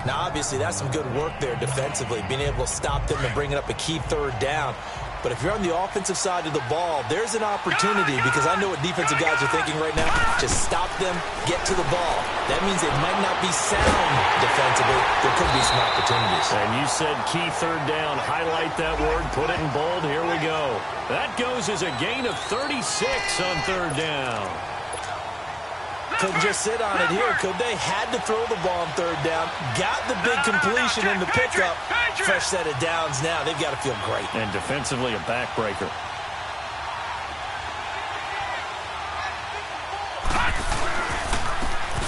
Now, obviously, that's some good work there defensively, being able to stop them and bringing up a key 3rd down. But if you're on the offensive side of the ball, there's an opportunity, because I know what defensive guys are thinking right now. Just stop them, get to the ball. That means they might not be sound defensively. There could be some opportunities. And you said key 3rd down. Highlight that word. Put it in bold. Here we go. That goes as a gain of 36 on 3rd down. Couldn't just sit on it here, could they? Had to throw the ball on 3rd down. Got the big completion in the pickup. Fresh set of downs now. They've got to feel great. And defensively, a backbreaker.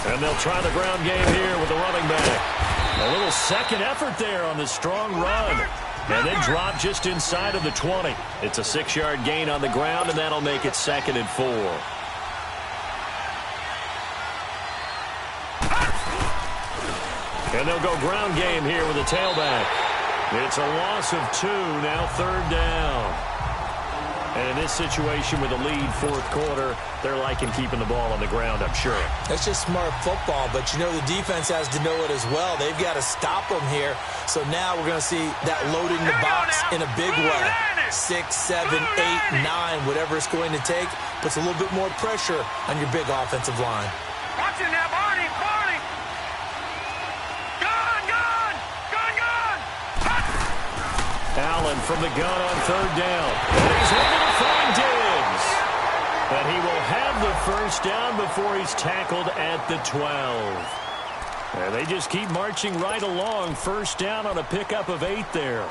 And they'll try the ground game here with the running back. A little second effort there on the strong run. And then drop just inside of the 20. It's a 6-yard gain on the ground, and that'll make it 2nd and 4. And they'll go ground game here with a tailback. It's a loss of 2, now 3rd down. And in this situation with a lead 4th quarter, they're liking keeping the ball on the ground, I'm sure. That's just smart football, but you know the defense has to know it as well. They've got to stop them here. So now we're going to see that loading the box in a big way. 6, 7, 8, 9, whatever it's going to take, puts a little bit more pressure on your big offensive line. Watch it now, Barney. Allen from the gun on 3rd down. And he's able to find Diggs. But he will have the 1st down before he's tackled at the 12. And they just keep marching right along. 1st down on a pickup of 8 there.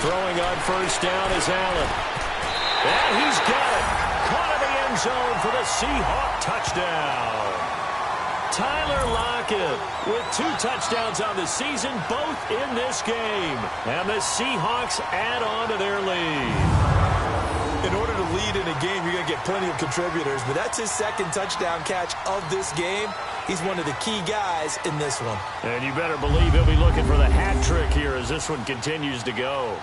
Throwing on 1st down is Allen. And he's got it. Caught in the end zone for the Seahawk touchdown. Tyler Lockett with 2 touchdowns on the season, both in this game. And the Seahawks add on to their lead. In order to lead in a game, you're going to get plenty of contributors, but that's his 2nd touchdown catch of this game. He's one of the key guys in this one. And you better believe he'll be looking for the hat trick here as this one continues to go.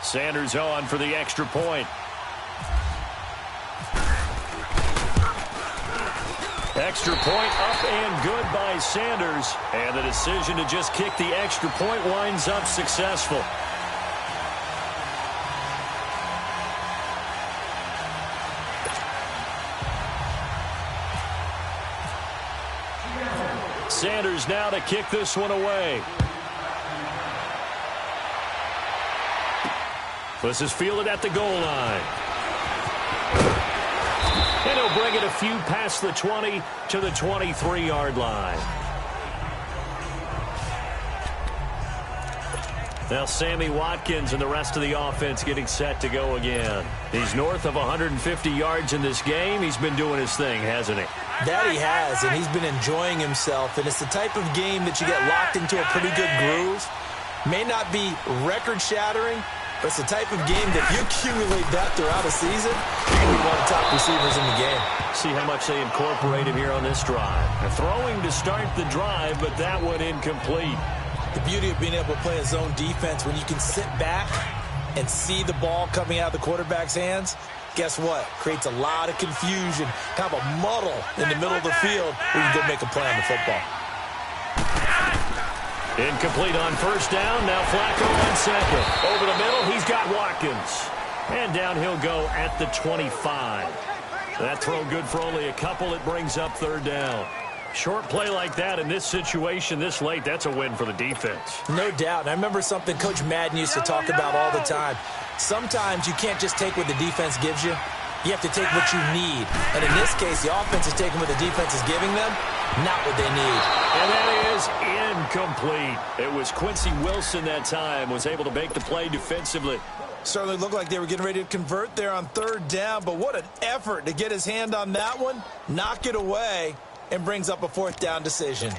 Sanders on for the extra point. Extra point up and good by Sanders. And the decision to just kick the extra point winds up successful. Sanders now to kick this one away. This is fielded at the goal line. And he'll bring it a few past the 20 to the 23-yard line. Now Sammy Watkins and the rest of the offense getting set to go again. He's north of 150 yards in this game. He's been doing his thing, hasn't he? That he has, and he's been enjoying himself. And it's the type of game that you get locked into a pretty good groove. May not be record-shattering, but it's the type of game that if you accumulate that throughout a season, you're going to be one of the top receivers in the game. See how much they incorporate him here on this drive. Throwing to start the drive, but that one incomplete. The beauty of being able to play a zone defense, when you can sit back and see the ball coming out of the quarterback's hands, guess what? Creates a lot of confusion, kind of a muddle in the middle of the field where you can go make a play on the football. Incomplete on 1st down. Now Flacco on 2nd. Over the middle, he's got Watkins. And down he'll go at the 25. That throw good for only a couple. It brings up 3rd down. Short play like that in this situation this late, that's a win for the defense. No doubt. And I remember something Coach Madden used to talk about all the time. Sometimes you can't just take what the defense gives you. You have to take what you need. And in this case, the offense is taking what the defense is giving them, Not what they need. And that is incomplete. It was Quincy Wilson that time, was able to make the play defensively. Certainly looked like they were getting ready to convert there on third down, but what an effort to get his hand on that one, knock it away, and brings up a fourth down decision.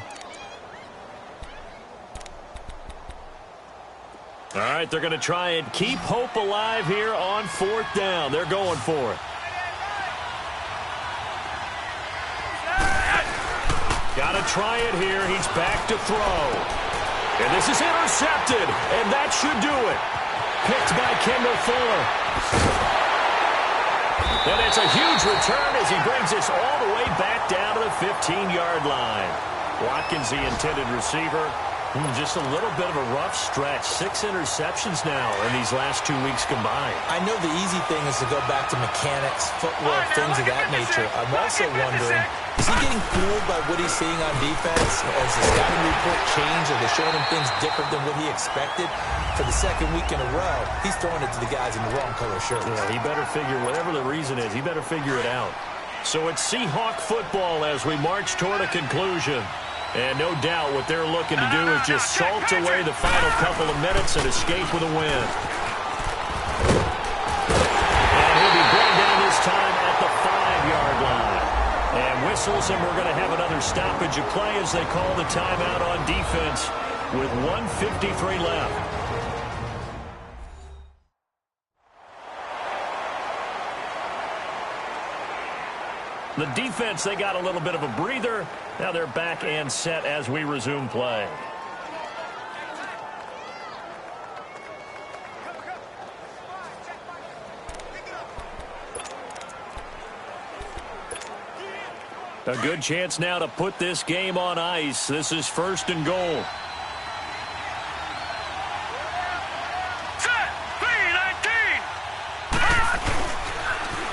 All right, they're going to try and keep hope alive here on fourth down. They're going for it. Got to try it here. He's back to throw. And this is intercepted, and that should do it. Picked by Kendall Fuller. And it's a huge return as he brings us all the way back down to the 15-yard line. Watkins, the intended receiver. Just a little bit of a rough stretch. 6 interceptions now in these last 2 weeks combined. I know the easy thing is to go back to mechanics, footwork, things of that nature. I'm also wondering, is he getting fooled by what he's seeing on defense? Has the scouting report changed? Are they showing him things different than what he expected? For the second week in a row, he's throwing it to the guys in the wrong color shirts. Yeah, he better figure, whatever the reason is, he better figure it out. So it's Seahawk football as we march toward a conclusion. And no doubt what they're looking to do is just salt away the final couple of minutes and escape with a win. And he'll be brought down this time at the 5-yard line. And whistles, and we're going to have another stoppage of play as they call the timeout on defense with 1:53 left. The defense, they got a little bit of a breather. Now they're back and set as we resume play. A good chance now to put this game on ice. This is 1st and goal.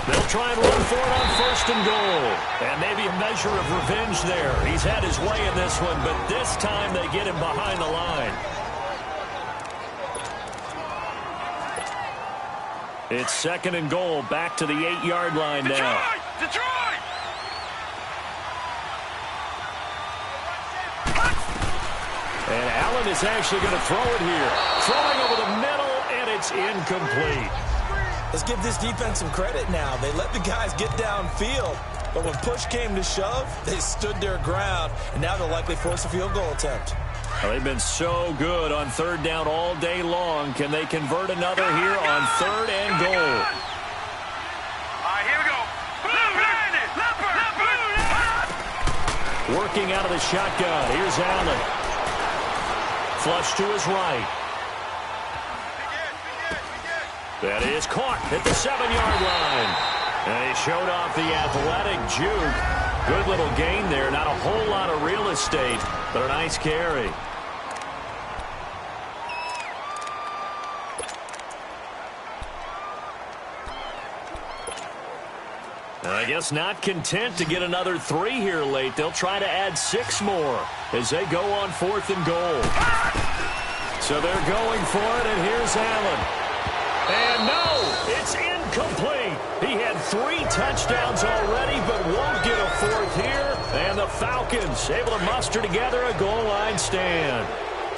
They'll try and run for it on 1st and goal. And maybe a measure of revenge there. He's had his way in this one, but this time they get him behind the line. It's 2nd and goal, back to the 8-yard line now. Detroit! And Allen is actually going to throw it here. Throwing over the middle, and it's incomplete. Let's give this defense some credit now. They let the guys get downfield, but when push came to shove, they stood their ground, and now they'll likely force a field goal attempt. Well, they've been so good on 3rd down all day long. Can they convert another here on 3rd and goal? All right, here we go. Working out of the shotgun. Here's Allen. Flush to his right. That is caught at the 7-yard line. And he showed off the athletic juke. Good little gain there. Not a whole lot of real estate, but a nice carry. I guess not content to get another 3 here late. They'll try to add 6 more as they go on 4th and goal. So they're going for it, and here's Allen. And no, it's incomplete. He had 3 touchdowns already, but won't get a 4th here. And the Falcons able to muster together a goal line stand.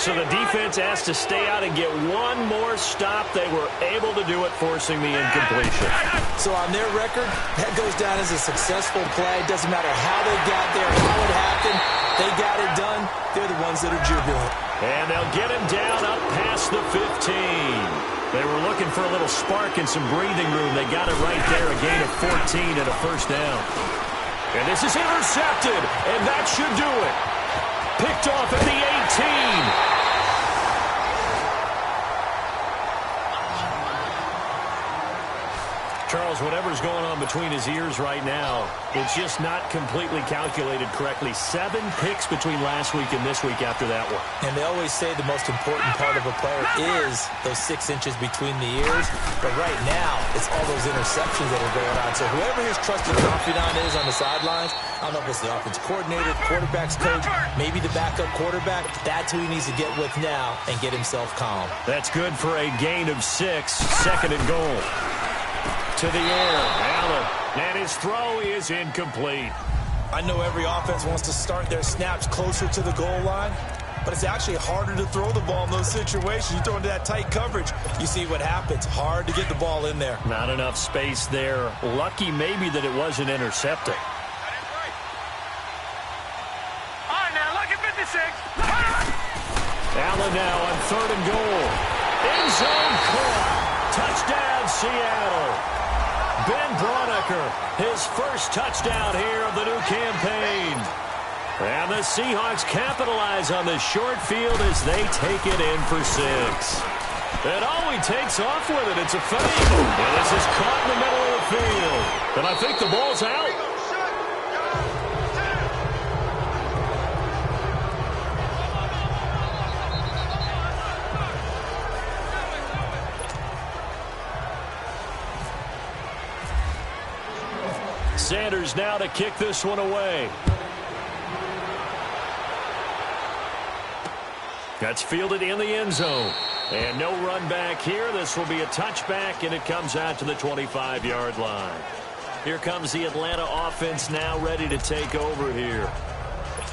So the defense has to stay out and get one more stop. They were able to do it, forcing the incompletion. So on their record, that goes down as a successful play. Doesn't matter how they got there, how it happened. They got it done. They're the ones that are jubilant. And they'll get him down up past the 15. They were looking for a little spark and some breathing room. They got it right there, a gain of 14 and a 1st down. And this is intercepted, and that should do it. Picked off at the 18. Charles, whatever's going on between his ears right now, it's just not completely calculated correctly. 7 picks between last week and this week after that one. And they always say the most important part of a player is those 6 inches between the ears. But right now, it's all those interceptions that are going on. So whoever his trusted confidant is on the sidelines, I don't know if it's the offensive coordinator, quarterback's coach, maybe the backup quarterback, that's who he needs to get with now and get himself calm. That's good for a gain of 6, 2nd and goal. To the air, Allen, and his throw is incomplete. I know every offense wants to start their snaps closer to the goal line, but it's actually harder to throw the ball in those situations. You throw into that tight coverage, you see what happens. Hard to get the ball in there. Not enough space there. Lucky maybe that it wasn't intercepted. All right, now, look at 56. Allen now on 3rd and goal. End zone caught. Touchdown, Seattle. Ben Braunecker, his first touchdown here of the new campaign. And the Seahawks capitalize on the short field as they take it in for 6. And he takes off with it. It's a fake. And this is caught in the middle of the field. And I think the ball's out. Sanders now to kick this one away. That's fielded in the end zone. And no run back here. This will be a touchback, and it comes out to the 25-yard line. Here comes the Atlanta offense now ready to take over here.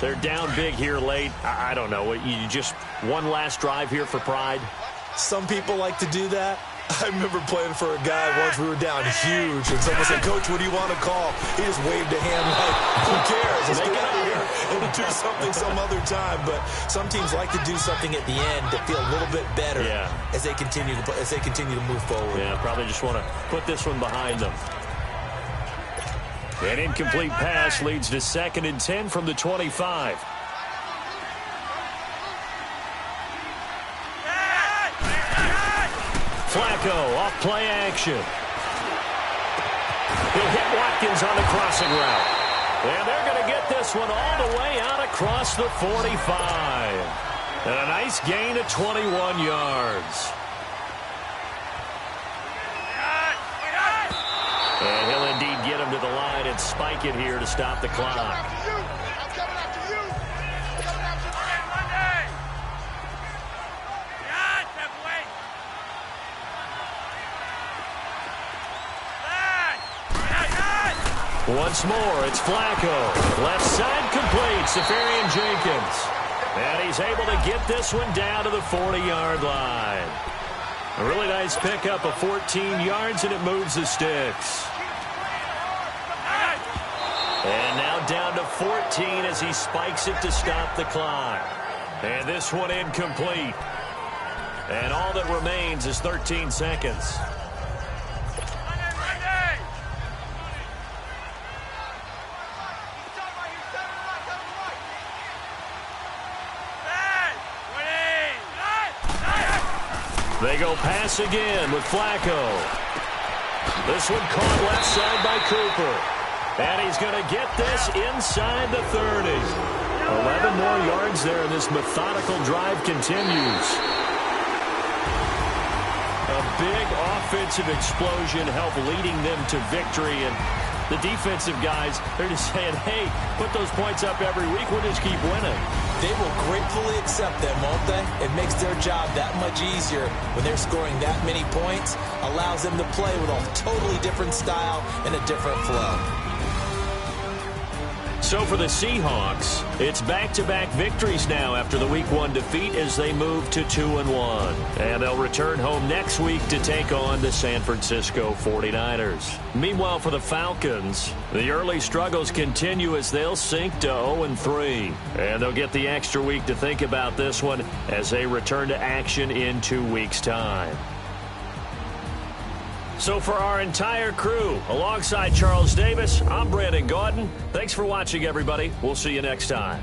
They're down big here late. I don't know. You just one last drive here for pride? Some people like to do that. I remember playing for a guy once. We were down huge, and someone said, "Coach, what do you want to call?" He just waved a hand like, "Who cares? Let's get out of here and do something some other time." But some teams like to do something at the end to feel a little bit better as they continue to move forward. Yeah, probably just want to put this one behind them. An incomplete pass leads to 2nd and 10 from the 25. Flacco off play action. He'll hit Watkins on the crossing route. And they're going to get this one all the way out across the 45. And a nice gain of 21 yards. And he'll indeed get him to the line and spike it here to stop the clock. Once more, it's Flacco. Left side complete, Safarian-Jenkins. And he's able to get this one down to the 40-yard line. A really nice pickup of 14 yards, and it moves the sticks. And now down to 14 as he spikes it to stop the clock. And this one incomplete. And all that remains is 13 seconds. They go pass again with Flacco. This one caught left side by Cooper. And he's going to get this inside the 30. 11 more yards there, and this methodical drive continues. A big offensive explosion helped leading them to victory. And the defensive guys, they're just saying, hey, put those points up every week. We'll just keep winning. They will gratefully accept them, won't they? It makes their job that much easier when they're scoring that many points. Allows them to play with a totally different style and a different flow. So for the Seahawks, it's back-to-back victories now after the Week 1 defeat as they move to 2-1. And they'll return home next week to take on the San Francisco 49ers. Meanwhile, for the Falcons, the early struggles continue as they'll sink to 0-3. And they'll get the extra week to think about this one as they return to action in 2 weeks' time. So for our entire crew, alongside Charles Davis, I'm Brandon Gaudin. Thanks for watching, everybody. We'll see you next time.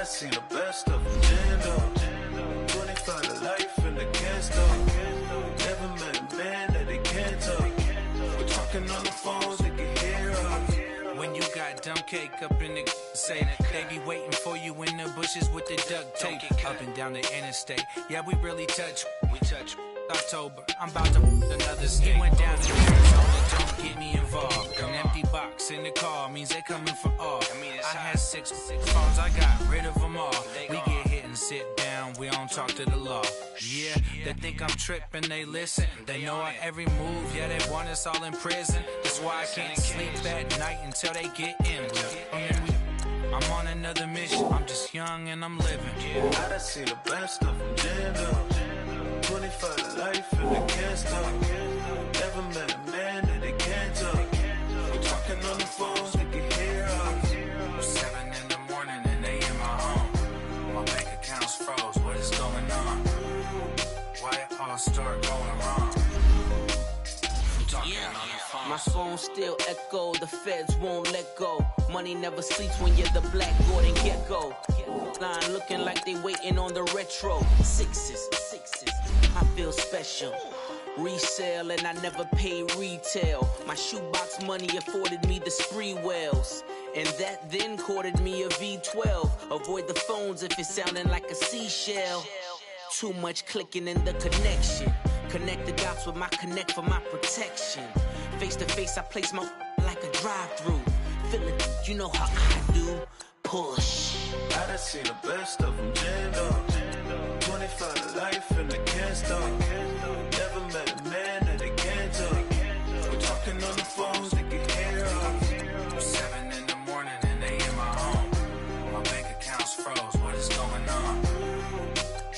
done seen the best of them, jammed up. 25 to life and they can't stop. Never met a man that they can't talk. We're talking on the phones, they can hear us. When you got dumb cake up in the say that they be waiting for you in the bushes with the duct tape up and down the interstate. Yeah, we really touch. We touch. October, I'm about to another state. Went down to Arizona, don't get me involved. An empty box in the car means they coming for all. I had six phones, I got rid of them all. We get hit and sit down, we don't talk to the law. Yeah, they think I'm tripping, they listen. They know our every move, yeah, they want us all in prison. That's why I can't sleep at night until they get in. I'm on another mission, I'm just young and I'm living. I done seen the best of them, jammed up. 25 to life and they can't stop. Never met a man that they can't talk. We're talking on the phones, they can hear us. 7 in the morning and they in my home. My bank account's froze, what is going on? Why it all start going wrong? I'm talking on the phone. My phone still echo, the feds won't let go. Money never sleeps when you're the black Gordon Gecko. Line looking like they waiting on the retro. Sixes. I feel special. Resale and I never pay retail. My shoebox money afforded me the spree wells. And that then courted me a V12. Avoid the phones if it's sounding like a seashell. Too much clicking in the connection. Connect the dots with my connect for my protection. Face to face I place my like a drive-through. Feeling, you know how I do. Push. I done seen the best of them, jammed up. 25 to life and they can't stop. Never met a man that they can't talk. We're talking on the phones, they can hear us. 7 in the morning and they in my home. My bank account's froze, what is going on?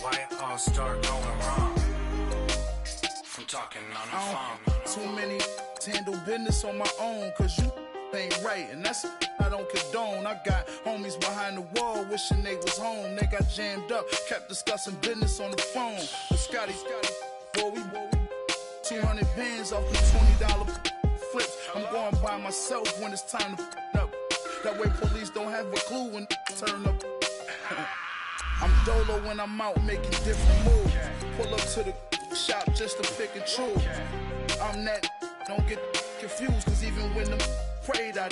Why it all start going wrong? From talking on the phone. Too many handle business on my own, cause you ain't right, and that's I don't condone. I got homies behind the wall wishing they was home. They got jammed up, kept discussing business on the phone. But Scotty, boy, we 200 bands off the $20 flips. I'm going by myself when it's time to up. That way police don't have a clue when turn up. I'm dolo when I'm out making different moves. Pull up to the shop just to pick and choose. I'm that, don't get confused, cause even when them prayed I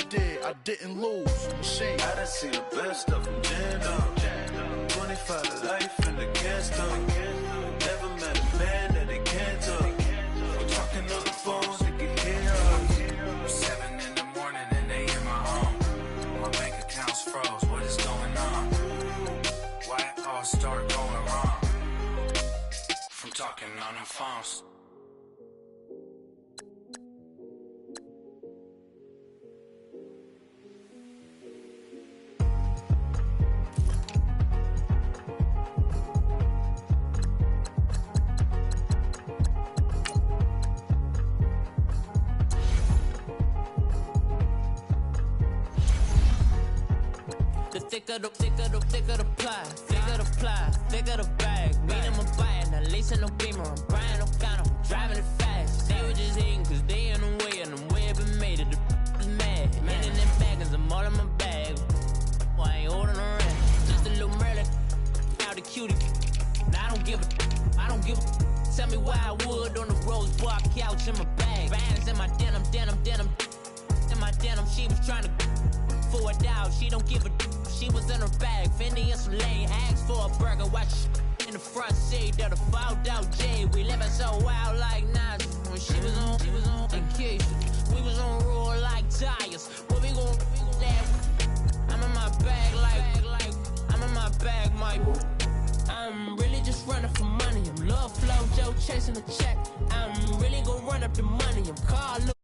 didn't lose. Machine. I done seen the best of them, jammed up. 25 to life and they can't stop. Never met a man that they can't talk. We're talking on the phones, they can hear us. 7 in the morning and they in my home. My bank account's froze, what is going on? Why it all start going wrong? From talking on the phones. Thicker the bag. Mean I'm a buyer, now lacing no beamer. I'm Brian O'Connor, I'm driving it fast. They were just hating cause they in the way, and the way I've been made it, the is mad. Man in them baggins, I'm all in my bag. Why I ain't holding around? Just a little Merlin, out the cutie. Now I don't give a. Tell me why I would on the rose bar couch in my bag. Bands in my denim. In my denim, she was trying to for it out. She don't give a. She was in her bag, Fendi and some lane hags for a burger. Watch in the front seat of the fouled out J. We living so wild like Nas. When she was on vacation, we was on roll like tires. What we gon' that? I'm in my bag like I'm in my bag, Mike. I'm really just running for money. I'm love flow, Joe chasing a check. I'm really gon' run up the money. I'm Carl.